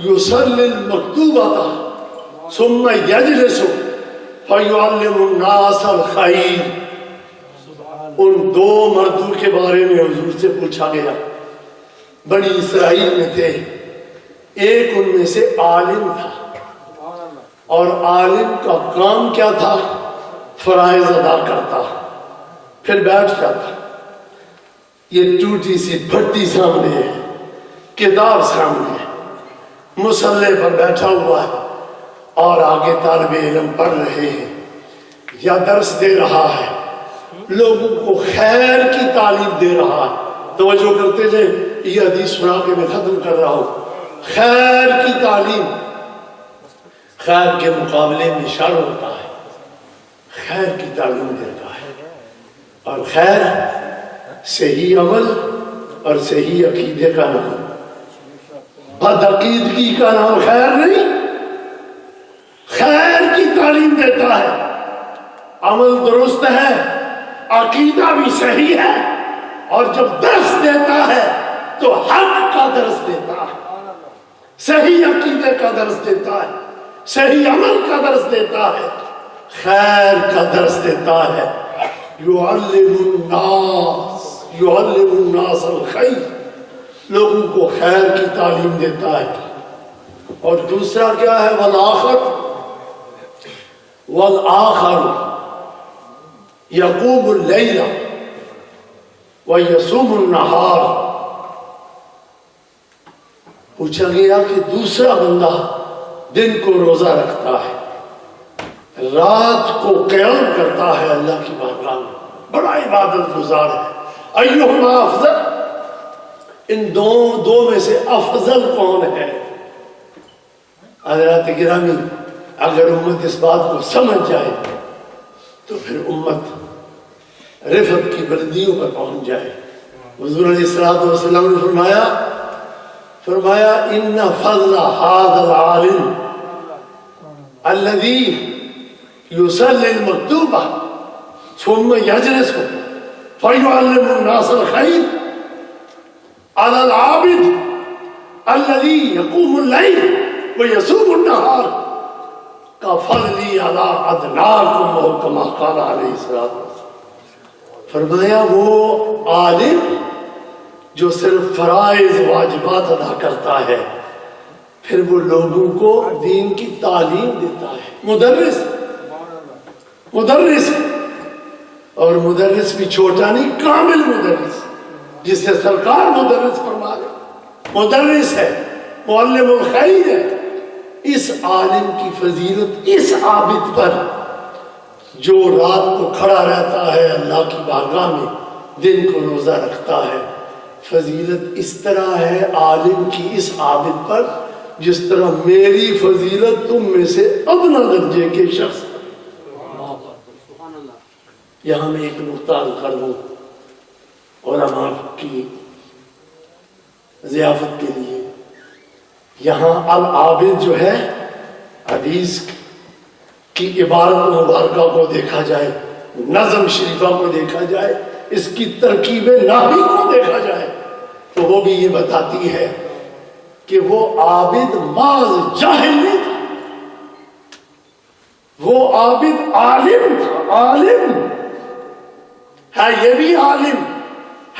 [SPEAKER 5] یصلی المکتوبۃ ثم یجلس فیعلم الناس الخیر۔ ان دو مردوں کے بارے میں حضور سے پوچھا گیا، بنی اسرائیل میں تھے، ایک ان میں سے عالم تھا اور عالم کا کام کیا تھا؟ فرائض ادا کرتا، پھر بیٹھ جاتا۔ یہ ٹوٹی سی بھٹی سامنے ہے، کتاب سامنے ہے، مصلی پر بیٹھا ہوا ہے اور آگے طالب علم پڑھ رہے ہیں یا درس دے رہا ہے، لوگوں کو خیر کی تعلیم دے رہا ہے۔ توجہ کرتے جائیں، یہ حدیث سنا کے میں ختم کر رہا ہوں۔ خیر کی تعلیم، خیر کے مقابلے میں شر ہوتا ہے، خیر کی تعلیم دیتا ہے۔ اور خیر صحیح عمل اور صحیح عقیدے کا نام، بد عقیدگی کا نام خیر نہیں۔ خیر کی تعلیم دیتا ہے، عمل درست ہے، عقیدہ بھی صحیح ہے، اور جب درس دیتا ہے تو حق کا درس دیتا ہے، صحیح عقیدے کا درس دیتا ہے، صحیح عمل کا درس دیتا ہے۔ خیر کا درس دیتا ہے. یعلم الناس الخیر، لوگوں کو خیر کی تعلیم دیتا ہے. اور دوسرا کیا ہے؟ والآخر یقوم اللیل ویصوم النہار. پوچھا گیا کہ دوسرا بندہ دن کو روزہ رکھتا ہے، رات کو قیام کرتا ہے اللہ کی بارگاہ میں، بڑا عبادت گزار ہے. ایہما افضل، ان دو میں سے افضل کون ہے؟ حضرات گرامی، اگر امت اس بات کو سمجھ جائے تو پھر امت رفعت کی بلندیوں پر پہنچ جائے. حضور علیہ السلام نے فرمایا ان فضل هذا العالم الذي يصلي المكتوبة ثم يجلس فيعلم الناس الخير على العابد الذي يقوم الليل ويصوم النهار كفضلي على أدناكم أو كما قال عليه الصلاة والسلام. فرمایا وہ عالم جو صرف فرائض واجبات ادا کرتا ہے، پھر وہ لوگوں کو دین کی تعلیم دیتا ہے. مدرس اور مدرس بھی چھوٹا نہیں، کامل مدرس، جسے سرکار مدرس فرما دے. مدرس ہے، معلم الخیر ہے. اس عالم کی فضیلت اس عابد پر جو رات کو کھڑا رہتا ہے اللہ کی بارگاہ میں، دن کو روزہ رکھتا ہے، فضیلت اس طرح ہے عالم کی اس عابد پر جس طرح میری فضیلت تم میں سے ادنی درجے کے شخص پر. یہاں میں ایک نقطہ کر دوں علماء کی ضیافت کے لیے. یہاں العابد جو ہے، حدیث کی عبارت مبارکہ کو دیکھا جائے، نظم شریفہ کو دیکھا جائے، اس کی ترکیب نحوی کو دیکھا جائے تو وہ بھی یہ بتاتی ہے کہ وہ عابد محض جاہل نہیں تھا، وہ عابد عالم تھا. عالم ہے، یہ بھی عالم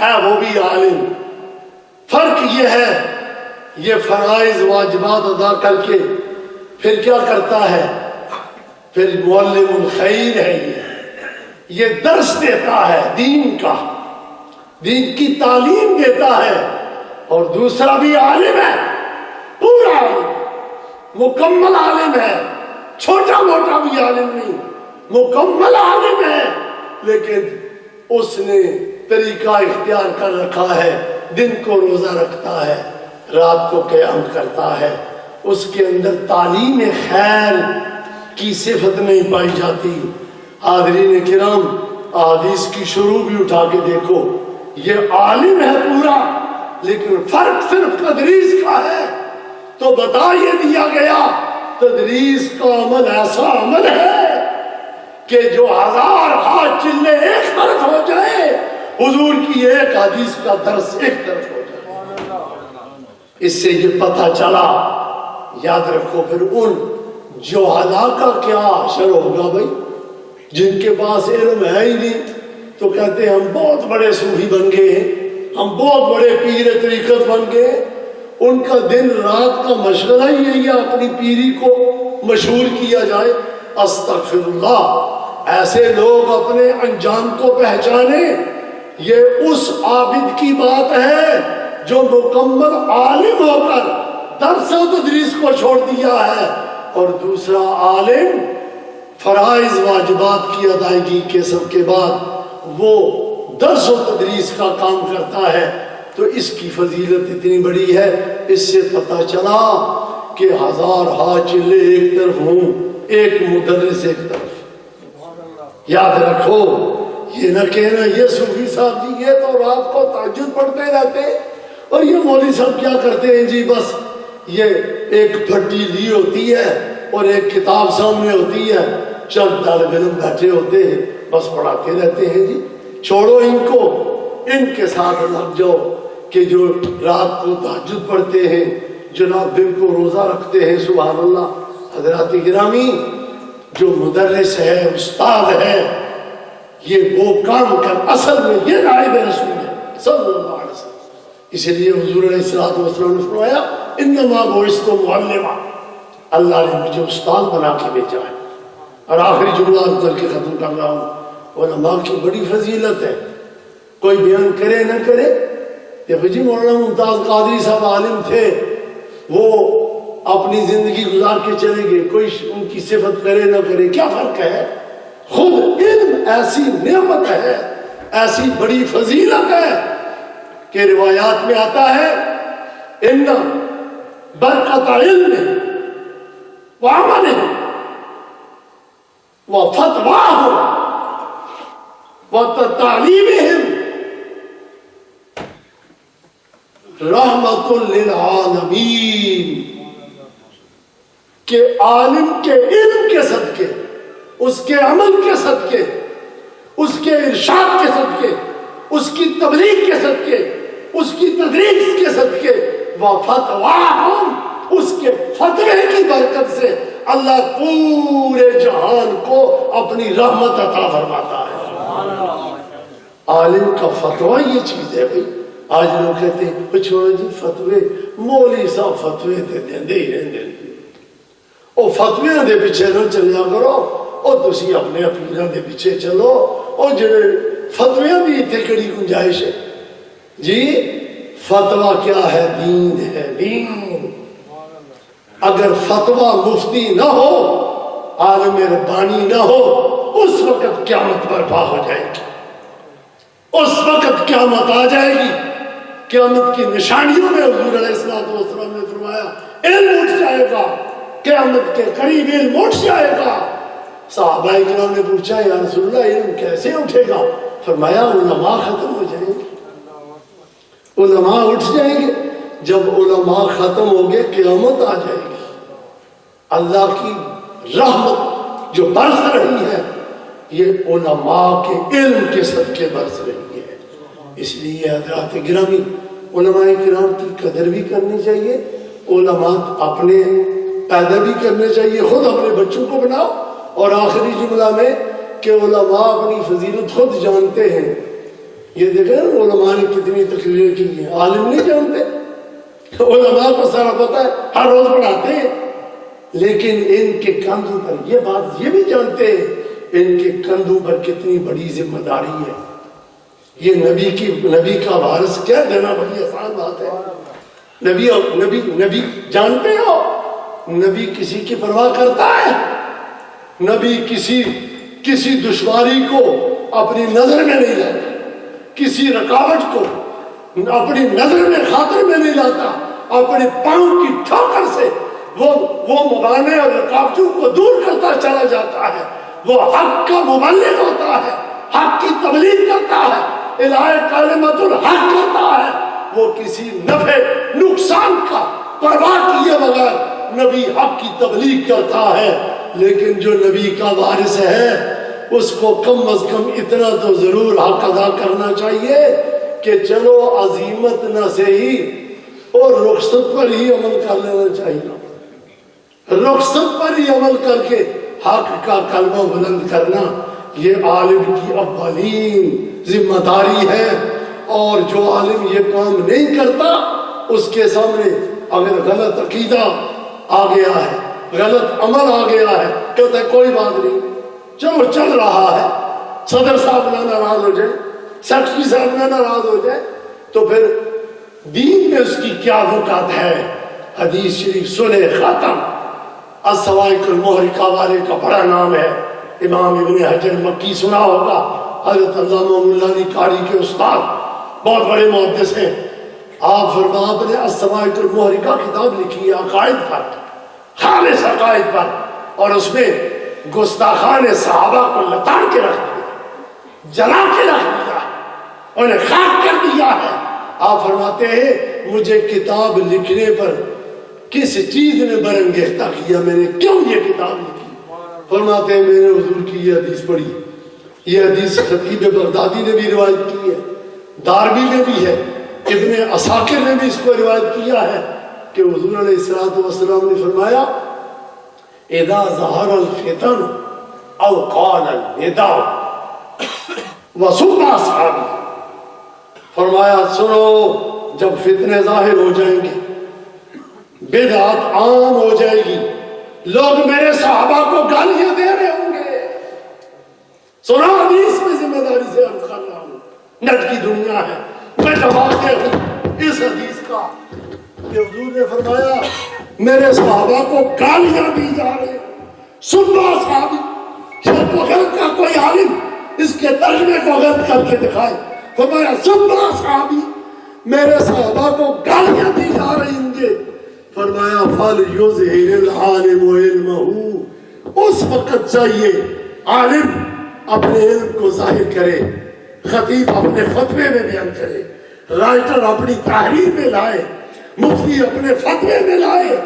[SPEAKER 5] ہے، وہ بھی عالم. فرق یہ ہے، یہ فرائض واجبات ادا کر کے پھر کیا کرتا ہے؟ پھر معلم الخیر ہے. یہ درس دیتا ہے دین کا، دین کی تعلیم دیتا ہے. اور دوسرا بھی عالم ہے، پورا عالم، مکمل عالم ہے، چھوٹا موٹا بھی عالم نہیں، مکمل عالم ہے. لیکن اس نے طریقہ اختیار کر رکھا ہے، دن کو روزہ رکھتا ہے، رات کو قیام کرتا ہے. اس کے اندر تعلیم خیر کی صفت نہیں پائی جاتی. حاضرین کرام، حدیث کی شروع بھی اٹھا کے دیکھو، یہ عالم ہے پورا، لیکن فرق صرف تدریس کا ہے. تو بتا یہ دیا گیا تدریس کا عمل ایسا عمل ہے کہ جو 1000 ہاتھ چلے ایک طرف ہو جائے، حضور کی ایک حدیث کا درس ایک طرف ہو جائے. اس سے یہ پتہ چلا. یاد رکھو پھر ان جوہلا کا کیا حشر ہوگا بھائی، جن کے پاس علم ہے ہی نہیں تو کہتے ہیں ہم بہت بڑے صوفی بن گئے ہیں، ہم بہت بڑے پیر طریقت بن گئے. ان کا دن رات کا مشغلہ ہی ہے اپنی پیری کو مشہور کیا جائے. استغفر اللہ. ایسے لوگ اپنے انجام کو پہچانے. یہ اس عابد کی بات ہے جو مکمل عالم ہو کر درس و تدریس کو چھوڑ دیا ہے، اور دوسرا عالم فرائض واجبات کی ادائیگی کے سب کے بعد وہ درس و تدریس کا کام کرتا ہے. تو اس کی فضیلت اتنی بڑی ہے. اس سے پتہ چلا کہ 1000 ہاتھ چلے ایک طرف ہوں، ایک مدرس ایک طرف. یاد رکھو، یہ نہ کہنا یہ صوفی صاحب جی یہ تو رات کو تہجد پڑھتے رہتے، اور یہ مولوی صاحب کیا کرتے ہیں جی، بس یہ ایک پھٹی لی ہوتی ہے اور ایک کتاب سامنے ہوتی ہے، چند طالب علم بیٹھے ہوتے ہیں، بس پڑھاتے رہتے ہیں. جی چھوڑو ان کو، ان کے ساتھ لگ جاؤ کہ جو رات کو تہجد پڑھتے ہیں، جناب دن کو روزہ رکھتے ہیں. سبحان اللہ. حضرات گرامی، جو مدرس ہے، استاد ہے، یہ وہ کام کر، اصل میں یہ نائب رسول ہے صلی اللہ علیہ وسلم۔ اسی لیے حضور علیہ الصلوۃ والسلام نے فرمایا انما بعثت معلما، اللہ نے مجھے استاد بنا کے بھیجا ہے۔ اور آخری جملہ کر کے ختم کر رہا ہوں، علماء کی بڑی فضیلت ہے، کوئی بیان کرے نہ کرے۔ دیکھو جی مولانا ممتاز قادری صاحب عالم تھے، وہ اپنی زندگی گزار کے چلے گئے، کوئی ان کی صفت کرے نہ کرے، کیا فرق ہے؟ خود علم ایسی نعمت ہے، ایسی بڑی فضیلت ہے کہ روایات میں آتا ہے ان برکت علم وعمل وفتواہم وتعلیمہم رحمت للعالمین، کہ عالم کے علم کے صدقے، اس کے عمل کے صدقے، اس کے ارشاد کے صدقے، اس کی تبلیغ کے صدقے، اس کی تدریس کے صدقے، وفتواہم، اس کے فتوے کی برکت سے اللہ پورے جہان کو اپنی رحمت عطا فرماتا ہے۔ عالم کا فتوہ یہ چیز ہے بھائی۔ آج لوگ کہتے ہیں چھوڑو جی فتوے، مولوی صاحب فتوے دے ہی رہندے، او فتوے دے پیچھے نہ چلیا کرو، او تسی اپنے پیراں دے پیچھے چلو، او جڑے فتوے بھی اتنے کڑی گنجائش ہے جی۔ فتوہ کیا ہے؟ دین ہے، دین۔ اگر فتوہ مفتی نہ ہو، عالم ربانی نہ ہو، اس وقت قیامت برپا ہو جائے گی، اس وقت قیامت آ جائے گی۔ قیامت کی نشانیوں میں حضور علیہ السلام نے فرمایا علم اٹھ جائے گا، قیامت کے قریب علم اٹھ جائے گا۔ صحابہ کرام نے پوچھا یا رسول اللہ علم کیسے اٹھے گا؟ فرمایا علماء ختم ہو جائیں گے، علماء اٹھ جائیں گے۔ جب علماء ختم ہو گئے قیامت آ جائے گی۔ اللہ کی رحمت جو برس رہی ہے یہ علماء کے علم کے صدقے برس رہی ہے۔ اس لیے حضرات گرامی، علماء کرام کی قدر بھی کرنی چاہیے، علماء اپنے پیدا بھی کرنے چاہیے، خود اپنے بچوں کو بناؤ۔ اور آخری جملہ میں کہ علماء اپنی فضیلت خود جانتے ہیں۔ یہ دیکھیں علماء نے کتنی تقریریں کی ہیں، عالم نہیں جانتے، علماء کو سارا پتہ ہے، ہر روز پڑھاتے ہیں، لیکن ان کے کندھوں پر یہ بات یہ بھی جانتے ہیں ان کے کندھوں پر کتنی بڑی ذمہ داری ہے۔ یہ نبی کا وارث کیا دینا بڑی آسان بات ہے۔ نبی جانتے ہو، نبی کسی کی پرواہ کرتا ہے؟ نبی کسی دشواری کو اپنی نظر میں نہیں لاتا، کسی رکاوٹ کو اپنی نظر میں خاطر میں نہیں لاتا، اپنے پاؤں کی ٹھوکر سے وہ موانع اور رکاوٹوں کو دور کرتا چلا جاتا ہے۔ وہ حق کا مبلغ ہوتا ہے، حق کی تبلیغ کرتا ہے، الہی کلمت الحق کرتا ہے۔ وہ کسی نفع نقصان کا پرواہ کیے بغیر نبی حق کی تبلیغ کرتا ہے۔ لیکن جو نبی کا وارث ہے اس کو کم از کم اتنا تو ضرور حق ادا کرنا چاہیے کہ چلو عزیمت نہ صحیح اور رخصت پر ہی عمل کر لینا چاہیے، رخصت پر ہی عمل کر کے حق کا کلمہ بلند کرنا یہ عالم کی اولین ذمہ داری ہے۔ اور جو عالم یہ کام نہیں کرتا اس کے سامنے اگر غلط عقیدہ آ گیا ہے، غلط عمل آ گیا ہے، کہتا ہے کوئی بات نہیں، چلو چل رہا ہے، صدر صاحب نہ ناراض ہو جائے، سیکرٹری صاحب نہ ناراض ہو جائے، تو پھر دین میں اس کی کیا وقت ہے؟ حدیث شریف سنے خاتم السوائق المحرقہ والے کا بڑا نام ہے، امام ابن حجر مکی سنا ہوگا، حضرت علامہ مولانی قاری کے استاد، بہت بڑے محدث ہیں۔ آپ نے السوائق المحرقہ کتاب لکھی ہے عقائد پر، خالص عقائد پر، اور اس میں گستاخان صحابہ کو لتاڑ کے رکھ دیا، جلا کے رکھ دیا، انہیں خاک کر دیا ہے۔ آپ فرماتے ہیں مجھے کتاب لکھنے پر کس چیز نے برانگیختہ کیا، میں نے کیوں یہ کتاب لکھی؟ فرماتے ہیں میں نے حضور کی یہ حدیث پڑھی، یہ حدیث خطیب بغدادی نے بھی روایت کی ہے، دارمی نے بھی ہے، ابن عساکر نے بھی اس کو روایت کیا ہے کہ حضور علیہ الصلوۃ والسلام نے فرمایا اذا ظہر الفتن او قال النداء وصب اصحابی. فرمایا سنو، جب فتنے ظاہر ہو جائیں گے، بدعت عام ہو جائے گی، لوگ میرے صحابہ کو گالیاں دے رہے ہوں گے. سنا حدیث میں ذمہ داری سے عرض کر رہا ہوں، نٹ کی دنیا ہے، میں دباتے ہوں اس حدیث کا کہ حضور نے فرمایا میرے صحابہ کو گالیاں دی جا رہے ہیں. سنو صحابی، شاید وغیرہ کا کوئی عالم اس کے ترجمے کو غلط کر کے دکھائے. فرمایا سنو صحابی، میرے صحابہ کو گالیاں دی جا رہی ہوں گے. فرمایا فَلْيُظْهِرِ الْعَالِمُ عِلْمَهُ، اس وقت چاہیے عالم اپنے علم کو ظاہر کرے، خطیب اپنے خطبے میں بیان کرے، رائٹر اپنی تحریر میں لائے، مفتی اپنے فتوے میں لائے،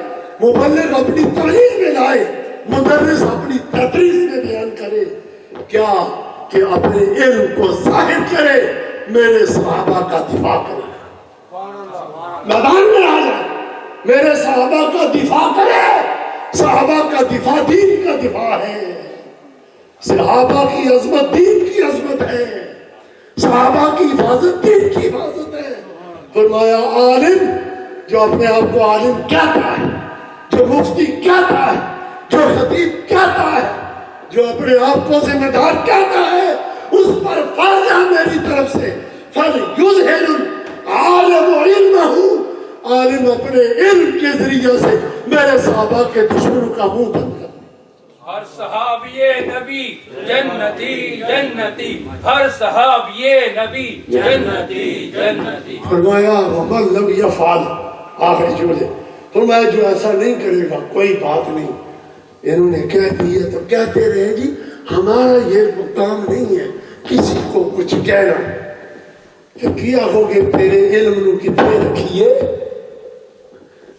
[SPEAKER 5] مبلغ اپنی تعلیم میں لائے، مدرس اپنی تدریس میں بیان کرے. کیا کہ اپنے علم کو ظاہر کرے، میرے صحابہ کا دفاع کرے، میدان میں آ جائے، میرے صحابہ کا دفاع کرے. صحابہ کا دفاع دین کا دفاع ہے، صحابہ کی عظمت دین کی عظمت ہے، صحابہ کی حفاظت دین کی حفاظت ہے. فرمایا عالم جو اپنے آپ کو عالم کہتا ہے، جو مفتی کہتا ہے، جو خطیب کہتا ہے، جو اپنے آپ کو ذمہ دار کہتا ہے، اس پر فرض ہے میری طرف سے فَلْيُظْهِرِ الْعَالِمُ عِلْمَهُ، عالم اپنے علم کے ذریعے سے میرے صحابہ کے دشمنوں کا منہ بند کر.
[SPEAKER 6] ہر صحابی نبی جنتی جنتی، ہر صحابی نبی جنتی جنتی.
[SPEAKER 5] فرمایا وَمَنْ لَمْ يَفْعَلْ، آخری جملے، فرمایا جو ایسا نہیں کرے گا کوئی بات نہیں. انہوں نے کہہ دیا تو کہتے رہے جی، ہمارا یہ کام نہیں ہے کسی کو کچھ کہنا. کہ کیا ہوگے تیرے علم نو کتنے رکھیے،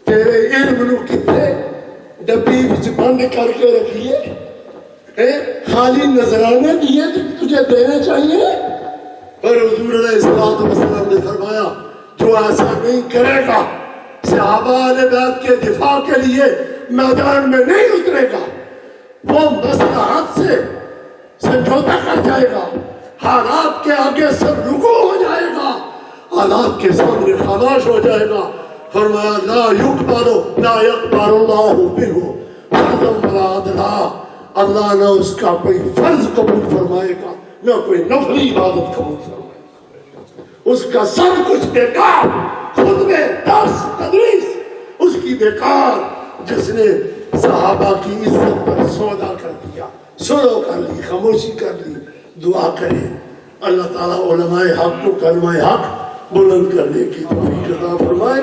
[SPEAKER 5] تیرے علم نو کتنے ڈبی وچ بند کر کے رکھیے، خالی نذرانے دیے تو تجھے دینے چاہیے. پر حضور علیہ الصلوۃ والسلام نے فرمایا جو ایسا نہیں کرے گا، صحابہ اہل بیت کے دفاع کے لیے میدان میں نہیں اترے گا، وہ مصلحت سے سمجھوتا کر جائے گا، حالات کے آگے سب رکو ہو جائے گا، حالات کے سامنے خاموش ہو جائے گا. فرمایا لا يقبل اللہ منہ فرضا ولا عدلا، اللہ نہ اس کا کوئی فرض قبول فرمائے گا نہ کوئی نفلی عبادت قبول فرمائے گا. اس کا سب کچھ بیکار، خطبے، درس، تدریس اس کی بیکار، جس نے صحابہ کی عزت پر سودا کر دیا، سلو کر لی، خاموشی کر لی. دعا کریں اللہ تعالیٰ علماء حق کو کلمہ حق بلند کرنے کی توفیق عطا فرمائے.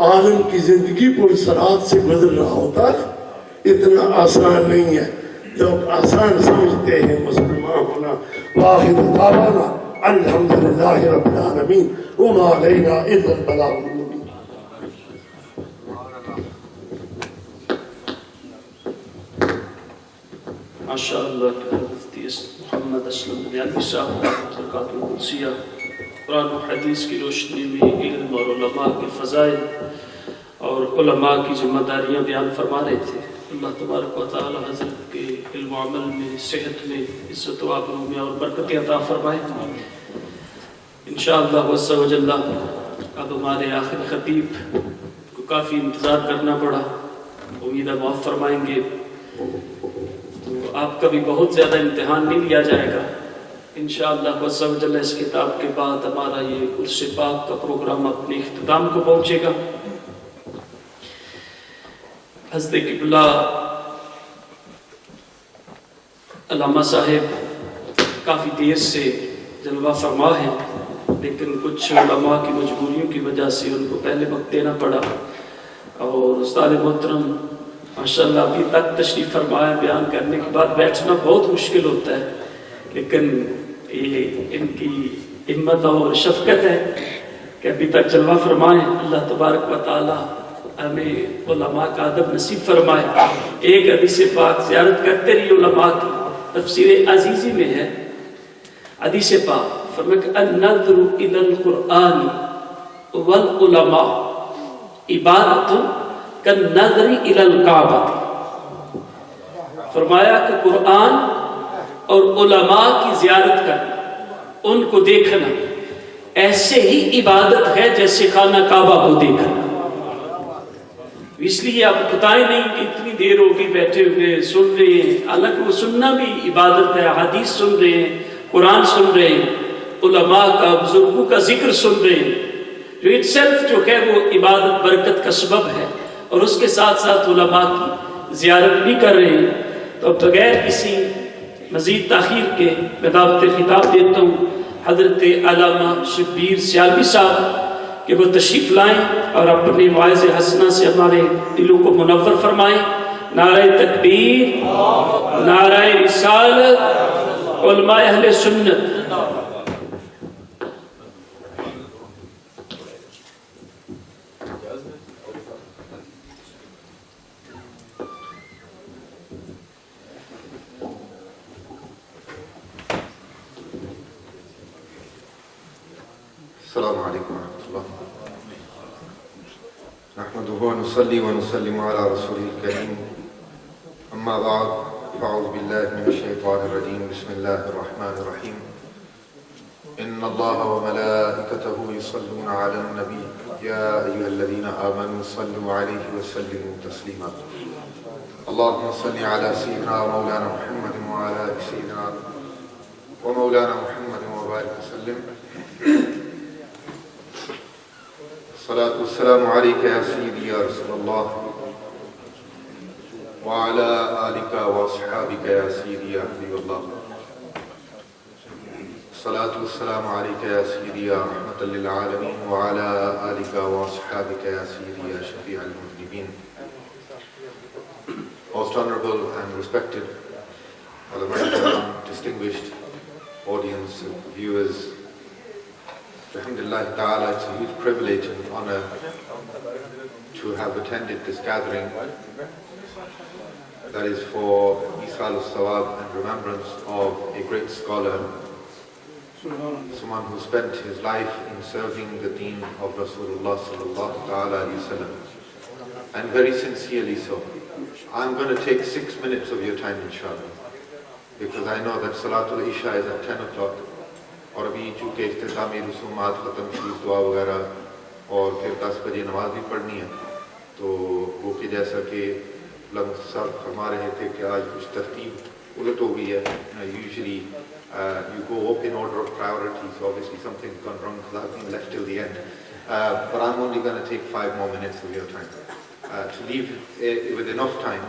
[SPEAKER 5] عالم کی زندگی پر سرات سے گزر رہا ہوتا ہے، اتنا آسان نہیں ہے. لوگ آسان سمجھتے ہیں مسلمان ہونا. واخر دعوانا الحمدللہ رب العالمین وما علینا الا البلاغ المبین.
[SPEAKER 1] ماشاءاللہ مفتی محمد اسلم بنیادی صاحب برکات القدسیہ قرآن و حدیث کی روشنی میں علم اور علماء کے فضائل اور علماء کی ذمہ داریاں بیان فرما رہے تھے. اللہ تبارک و تعالی حضرت کے علم و عمل میں، صحت میں، عزت و آبرو میں اور برکت عطا فرمائے. انشاءاللہ عز و جل اب ہمارے آخر خطیب کو کافی انتظار کرنا پڑا، امید ہے معاف فرمائیں گے. تو آپ کا بھی بہت زیادہ امتحان نہیں لیا جائے گا انشاءاللہ عز و جل. اس کتاب کے بعد ہمارا یہ عرس پاک کا پروگرام اپنے اختتام کو پہنچے گا. حضرت قبلہ علامہ صاحب کافی دیر سے جلوہ فرما ہے، لیکن کچھ علماء کی مجبوریوں کی وجہ سے ان کو پہلے وقت دینا پڑا. اور استاد محترم ماشاءاللہ ابھی تک تشریف فرمایا، بیان کرنے کے بعد بیٹھنا بہت مشکل ہوتا ہے، لیکن یہ ان کی ہمت اور شفقت ہے کہ ابھی تک جلوہ فرمائیں. اللہ تبارک و تعالی ہمیں علماء کا ادب نصیب فرمائے. ایک حدیث پاک زیارت کرتے رہی علماء کی، تفسیر عزیزی میں ہے حدیث پاک، فرمایا النظر الی القرآن والعلماء عبارت کالنظر الی الکعبہ. فرمایا کہ قرآن اور علماء کی زیارت کرنا، ان کو دیکھنا ایسے ہی عبادت ہے جیسے خانہ کعبہ کو دیکھنا۔ اس لیے آپ بتائیں نہیں کہ اتنی دیر ہوگی بیٹھے ہوئے سن رہے ہیں، حالانکہ وہ سننا بھی عبادت ہے، حدیث سن رہے ہیں، قرآن سن رہے ہیں، علماء کا، بزرگوں کا ذکر سن رہے ہیں، جو اٹ سیلف جو ہے وہ عبادت برکت کا سبب ہے، اور اس کے ساتھ ساتھ علماء کی زیارت بھی کر رہے ہیں۔ تو اب بغیر کسی مزید تاخیر کے میں دعوت خطاب دیتا ہوں حضرت علامہ شبیر سیالوی صاحب کہ وہ تشریف لائیں اور اپنے واعظ حسنہ سے ہمارے دلوں کو منور فرمائیں۔ نعرہ تکبیر، نعرہ رسالت، علماء اہل سنت۔
[SPEAKER 7] السلام عليكم ورحمة الله. نحمده ونصلي ونسلم على رسوله الكريم. أما بعد فأعوذ بالله من الشيطان الرجيم. بسم الله الرحمن الرحيم. إن الله وملائكته يصلون على النبي يا أيها الذين آمنوا صلوا عليه وسلموا تسليما. اللهم صل على سيدنا ومولانا محمد وعلى آل سيدنا ومولانا محمد وبارك وسلم. الصلاة والسلام عليك يا سيدي يا رسول الله وعلى آلك وأصحابك يا سيدي يا حبيب الله. الصلاة والسلام عليك يا سيدي يا رحمة للعالمين وعلى آلك وأصحابك يا سيدي يا Shafi المذنبين. Most honorable and respected ulama, distinguished audience, viewers, Alhamdulillah ta'ala, it's a huge privilege and honor to have attended this gathering that is for Isal al-Sawab and remembrance of a great scholar, someone who spent his life in serving the deen of Rasulullah sallallahu ta'ala alayhi wa sallam, and very sincerely so. I'm going to take 6 minutes of your time inshallah, because I know that Salatul Isha is at 10 o'clock. اور ابھی چونکہ اختتامی رسومات ختم شریف دعا وغیرہ اور پھر 10 بجے نماز بھی پڑھنی ہے، تو وہ کہ جیسا کہ علامہ صاحب فرما رہے تھے کہ آج کچھ ترتیب الٹ ہو گئی ہے. Usually you go up in order of priority, so obviously something's gone wrong because I've been left till the end. But I'm only going to take 5 more minutes of your time to leave with enough time.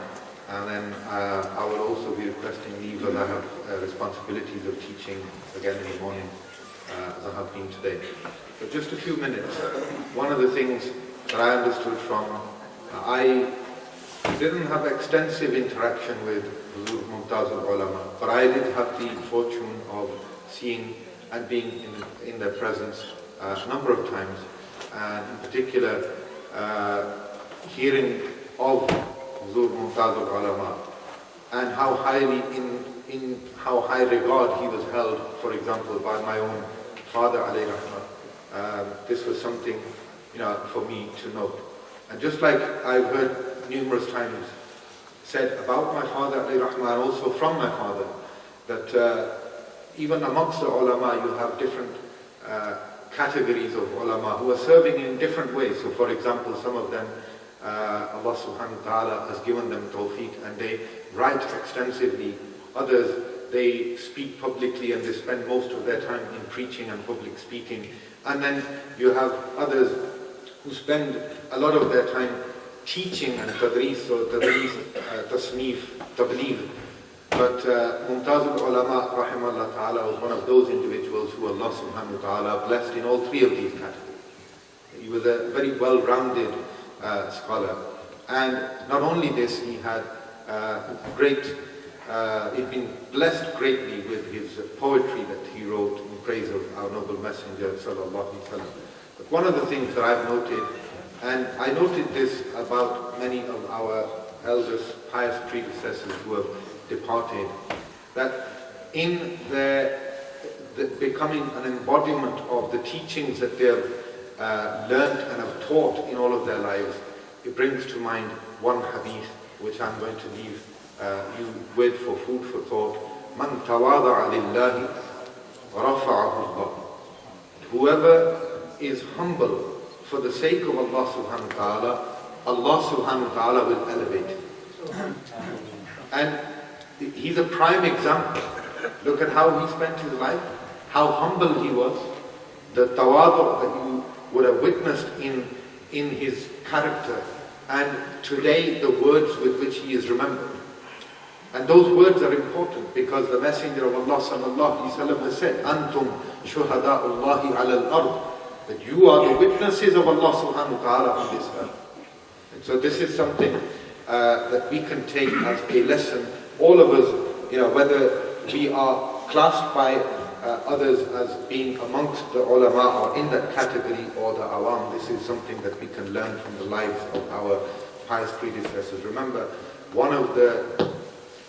[SPEAKER 7] And then I will also be requesting leave as I have responsibilities of teaching again in the morning as I have been today. But just a few minutes. One of the things that I understood from, I didn't have extensive interaction with Huzur Mumtaz al-Ulama, but I did have the fortune of seeing and being in their presence a number of times, and in particular hearing of Huzur Mumtaz al-Ulama and how highly in how high regard he was held, for example, by my own father alayhi rahmah. This was something, for me to note. And just like I've heard numerous times said about my father alayhi rahmah, and also from my father, that even amongst the ulama you have different categories of ulama who are serving in different ways. So for example, some of them Allah subhanahu wa ta'ala has given them tawfiq and they write extensively. Others, they speak publicly and they spend most of their time in preaching and public speaking. And then you have others who spend a lot of their time teaching and tadris, or tadris, tasneef, tabligh. But Mumtaz al-Ulama rahimahullah ta'ala was one of those individuals who Allah subhanahu wa ta'ala blessed in all three of these categories. He was a very well-rounded scholar, and not only this, he had he'd been blessed greatly with his poetry that he wrote in praise of our noble messenger sallallahu alaihi wasallam. But one of the things that I've noted, and I noted this about many of our elders, pious predecessors who have departed, that in the becoming an embodiment of the teachings that they have learned and have taught in all of their lives, it brings to mind one hadith which I'm going to leave you with for food for thought, مَنْ تَوَاضَعَ لِلَّهِ رَفَعَهُ اللَّهُ. Whoever is humble for the sake of Allah subhanahu wa ta'ala, Allah subhanahu wa ta'ala will elevate him. And he's a prime example. Look at how he spent his life, how humble he was, the tawadu that you would have witnessed in his character, and today the words with which he is remembered. And those words are important because the Messenger of Allah sallallahu alaihi wasallam has said, "Antum shuhada'ullahi ala al-ard," that you are the witnesses of Allah subhanahu wa ta'ala on this earth. And so this is something that we can take as a lesson. All of us, whether we are classed by others as being amongst the ulama or in that category or the awam, this is something that we can learn from the lives of our pious predecessors. Remember, one of the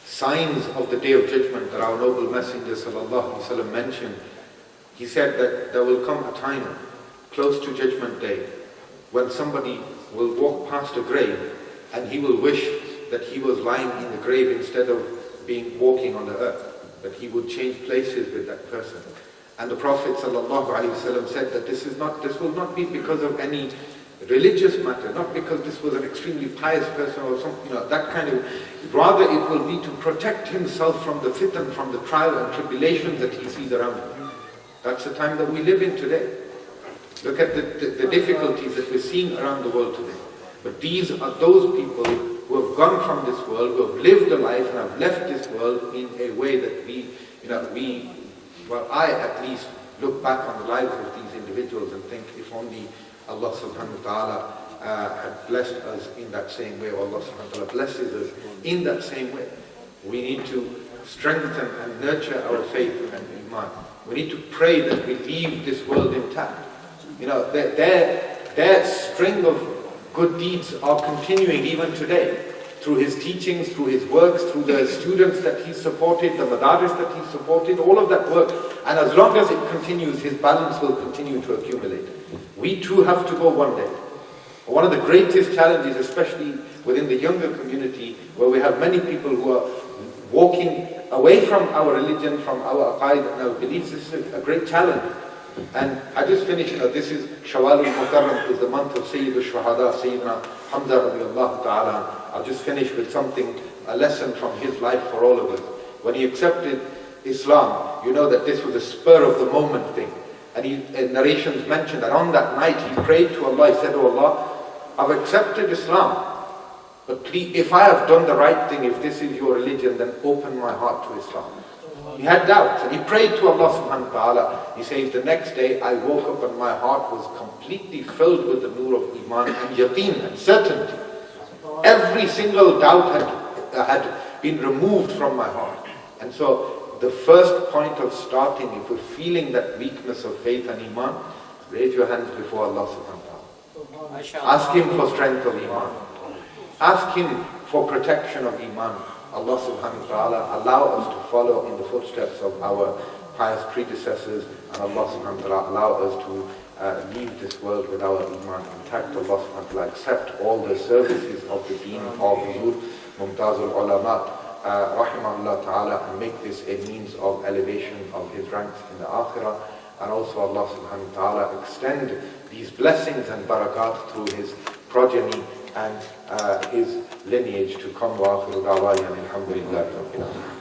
[SPEAKER 7] signs of the Day of Judgment that our noble Messenger sallallahu alaihi wasallam mentioned, he said that there will come a time close to Judgment Day when somebody will walk past a grave and he will wish that he was lying in the grave instead of being walking on the earth, that he would change places with that person. And the Prophet ﷺ said that this will not be because of any religious matter, not because this was an extremely pious person or something, that kind of, rather it will be to protect himself from the fitan, from the trial and tribulations that he sees around him. That's the time that we live in today. Look at the difficulties that we're seeing around the world today. But these are those people who have gone from this world, who have lived a life and have left this world in a way that I at least look back on the lives of these individuals and think, if only Allah subhanahu wa ta'ala had blessed us in that same way, or Allah subhanahu wa ta'ala blesses us in that same way. We need to strengthen and nurture our faith and iman. We need to pray that we leave this world intact. Their string of good deeds are continuing even today, through his teachings, through his works, through the students that he supported, the madaris that he supported, all of that work. And as long as it continues, his balance will continue to accumulate. We too have to go one day. One of the greatest challenges, especially within the younger community, where we have many people who are walking away from our religion, from our aqaid and our beliefs, this is a great challenge. And I just finished, this is Shawwal al-Mukarram, is the month of Sayyid al-Shuhada, Sayyidina Hamza radiallahu ta'ala. I'll just finish with something, a lesson from his life for all of us. When he accepted Islam, you know that this was a spur of the moment thing. And narrations mention that on that night he prayed to Allah, he said, "Oh Allah, I've accepted Islam, but please, if I have done the right thing, if this is your religion, then open my heart to Islam." He had doubts and he prayed to Allah subhanahu wa ta'ala. He says, the next day I woke up and my heart was completely filled with the nur of iman and yaqeen and certainty. Every single doubt had been removed from my heart. And so the first point of starting, if we're feeling that weakness of faith and iman, raise your hands before Allah subhanahu wa ta'ala. Ask him for strength of iman. Ask him for protection of iman. Allah subhanahu wa ta'ala allow us to follow in the footsteps of our pious predecessors, and Allah subhanahu wa ta'ala allow us to leave this world with our iman intact. Allah subhanahu wa ta'ala accept all the services of the deen of Huzur Mumtazul Ulama rahimahullah ta'ala, and make this a means of elevation of his ranks in the akhirah. And also Allah subhanahu wa ta'ala extend these blessings and barakat through his progeny and his lineage to come. Wa akhiru da'wana alhamdulillahi rabbil alamin.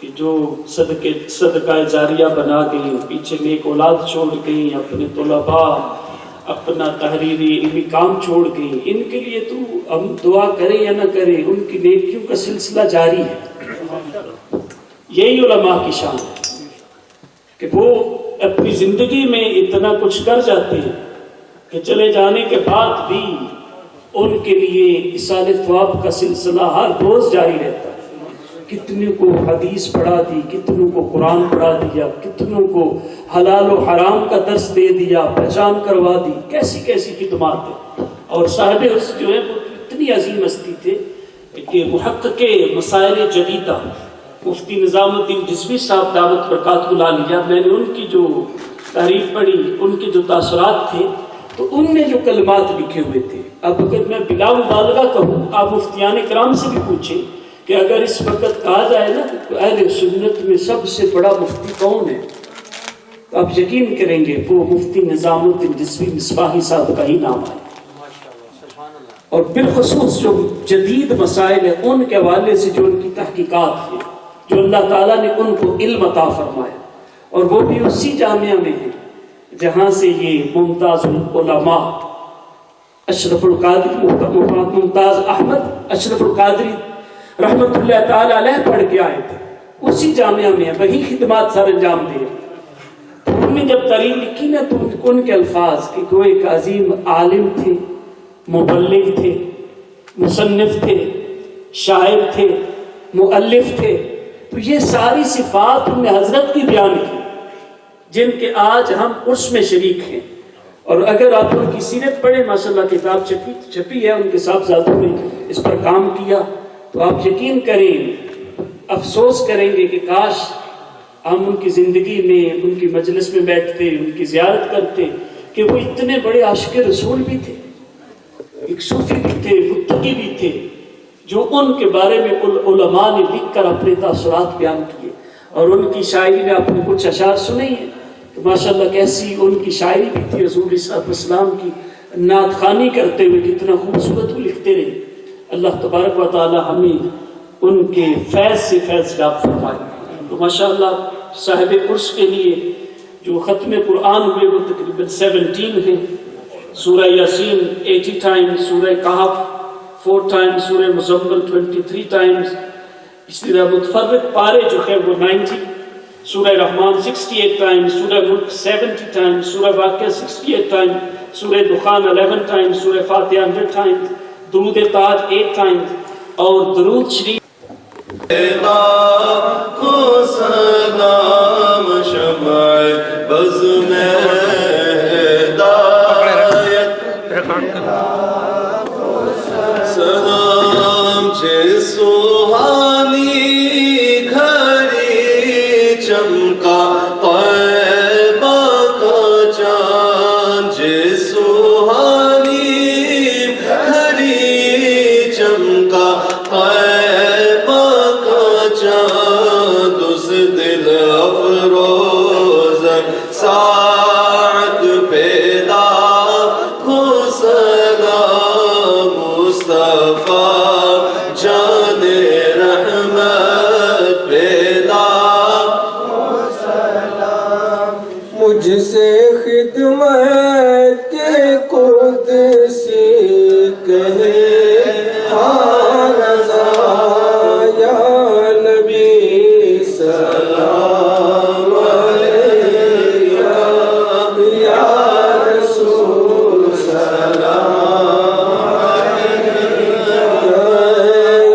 [SPEAKER 1] کہ جو صدقہ جاریہ بنا گئی، پیچھے میں ایک اولاد چھوڑ گئی، اپنے طلباء، اپنا تحریری علمی کام چھوڑ گئی، ان کے لیے تو ہم دعا کریں یا نہ کریں، ان کی نیکیوں کا سلسلہ جاری ہے۔ یہی علماء کی شان ہے کہ وہ اپنی زندگی میں اتنا کچھ کر جاتے ہیں کہ چلے جانے کے بعد بھی ان کے لیے ایصال ثواب کا سلسلہ ہر روز جاری رہتا ہے۔ کتنوں کو حدیث پڑھا دی، کتنوں کو قرآن پڑھا دیا، کتنوں کو حلال و حرام کا درس دے دیا، پہچان کروا دی، کیسی کیسی خدمات ہیں۔ اور صاحب اس جو ہے وہ اتنی عظیم ہستی تھے کہ محقق مسائل جدیدہ مفتی نظام الدین جزوی صاحب دعوت برکات العالیہ، میں نے ان کی جو تعریف پڑھی، ان کے جو تاثرات تھے، تو ان نے جو کلمات لکھے ہوئے تھے، اب اگر میں بلا مبالغہ کہوں، آپ مفتیان کرام سے بھی پوچھیں کہ اگر اس وقت کہا جائے نا کہ اہل سنت میں سب سے بڑا مفتی کون ہے، تو آپ یقین کریں گے وہ مفتی نظام الدین جزوی مصباحی صاحب کا ہی نام ہے۔ اور بالخصوص جو جدید مسائل ہیں ان کے حوالے سے جو ان کی تحقیقات ہیں، جو اللہ تعالیٰ نے ان کو علم عطا فرمایا، اور وہ بھی اسی جامعہ میں ہے جہاں سے یہ ممتاز العلماء اشرف القادری، ممتاز احمد اشرف القادری رحمت اللہ تعالیٰ علیہ پڑھ کے آئے تھے، اسی جامعہ میں وہی خدمات سر انجام دے۔ انہوں نے جب تحریر لکھی نا تو ان کے الفاظ کہ وہ ایک عظیم عالم تھے، مبلغ تھے، مصنف تھے، شاعر تھے، مؤلف تھے، تو یہ ساری صفات انہوں نے حضرت کی بیان کی جن کے آج ہم اس میں شریک ہیں۔ اور اگر آپ ان کی سیرت پڑھیں، ماشاءاللہ کتاب چھپی ہے، ان کے صاحبزادوں نے اس پر کام کیا، تو آپ یقین کریں، افسوس کریں گے کہ کاش ہم ان کی زندگی میں، ان کی مجلس میں بیٹھتے، ان کی زیارت کرتے، کہ وہ اتنے بڑے عاشق رسول بھی تھے، ایک صوفی بھی تھے، متقی بھی تھے، جو ان کے بارے میں علماء نے لکھ کر اپنے تاثرات بیان کیے۔ اور ان کی شاعری میں آپ نے کچھ اشعار سنے ہیں کہ ماشاءاللہ کیسی ان کی شاعری بھی تھی، رسول صلی اللہ علیہ وسلم کی نعت خوانی کرتے ہوئے کتنا خوبصورت وہ لکھتے رہے۔ اللہ تبارک و تعالی ہمیں ان کے فیض سے فیض یاب فرمائے۔ تو ماشاءاللہ صاحب عرس کے لیے جو ختم قرآن ہوئے وہ تقریباً 17 ہیں۔ سورہ یاسین 80 ٹائمز، سورہ کہف 4 ٹائمز، سورہ مزمل 23 ٹائمز، اس طرح متفرق پارے جو ہے وہ 90، سورہ رحمان 68 ٹائمز، سورہ ملک 70 ٹائمز، سورہ واقعہ 68 ٹائمز، سورہ دخان 11 ٹائمز، سورہ فاتحہ 100 ٹائمز، درود تاج 8 ٹائمز، اور درود شریف
[SPEAKER 5] سلام شمع بز میں سلام جے سوہانی گھڑی چمکا طیبہ کا چاند، جے سوہانی گھڑی چمکا طیبہ کا چاند، اس دل افروز ساعت پیدا ہو سلام مصطفیٰ جان رحمت پیدا ہو سلام، مجھ سے خدمت کے قدسی کہے یا نبی سلام علیکہ، یا رسول سلام علیکہ،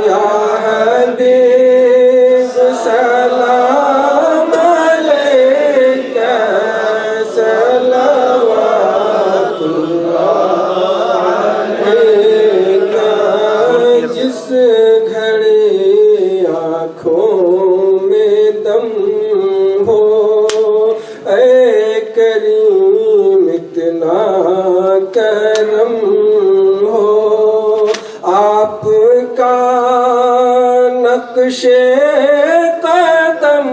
[SPEAKER 5] یا حبیب سلام علیکہ، صلوات اللہ علیکہ۔ جس گھڑی آنکھوں میں دم ہو، اے کریم اتنا کرم ہو، آپ کا نقش قدم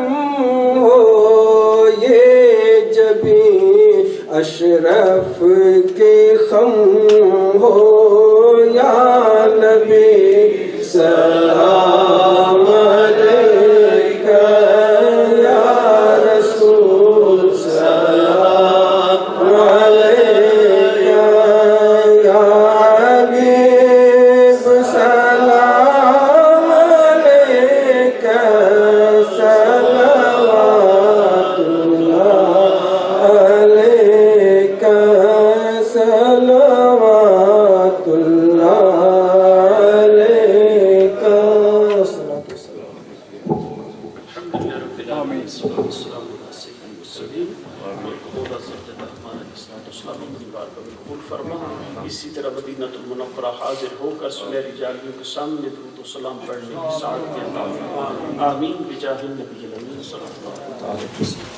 [SPEAKER 5] ہو، یہ جبیں اشرف کے خم ہو، یا نبی سلام علیکہ،
[SPEAKER 1] اسلامی دیوار کو قبول فرما. اسی طرح مدینہ المنورہ حاضر ہو کر سنہری جالیوں کے سامنے درود و سلام پڑھنے کی سعادت عطا فرما. آمین بجاہ النبی الامین صلی اللہ علیہ وسلم.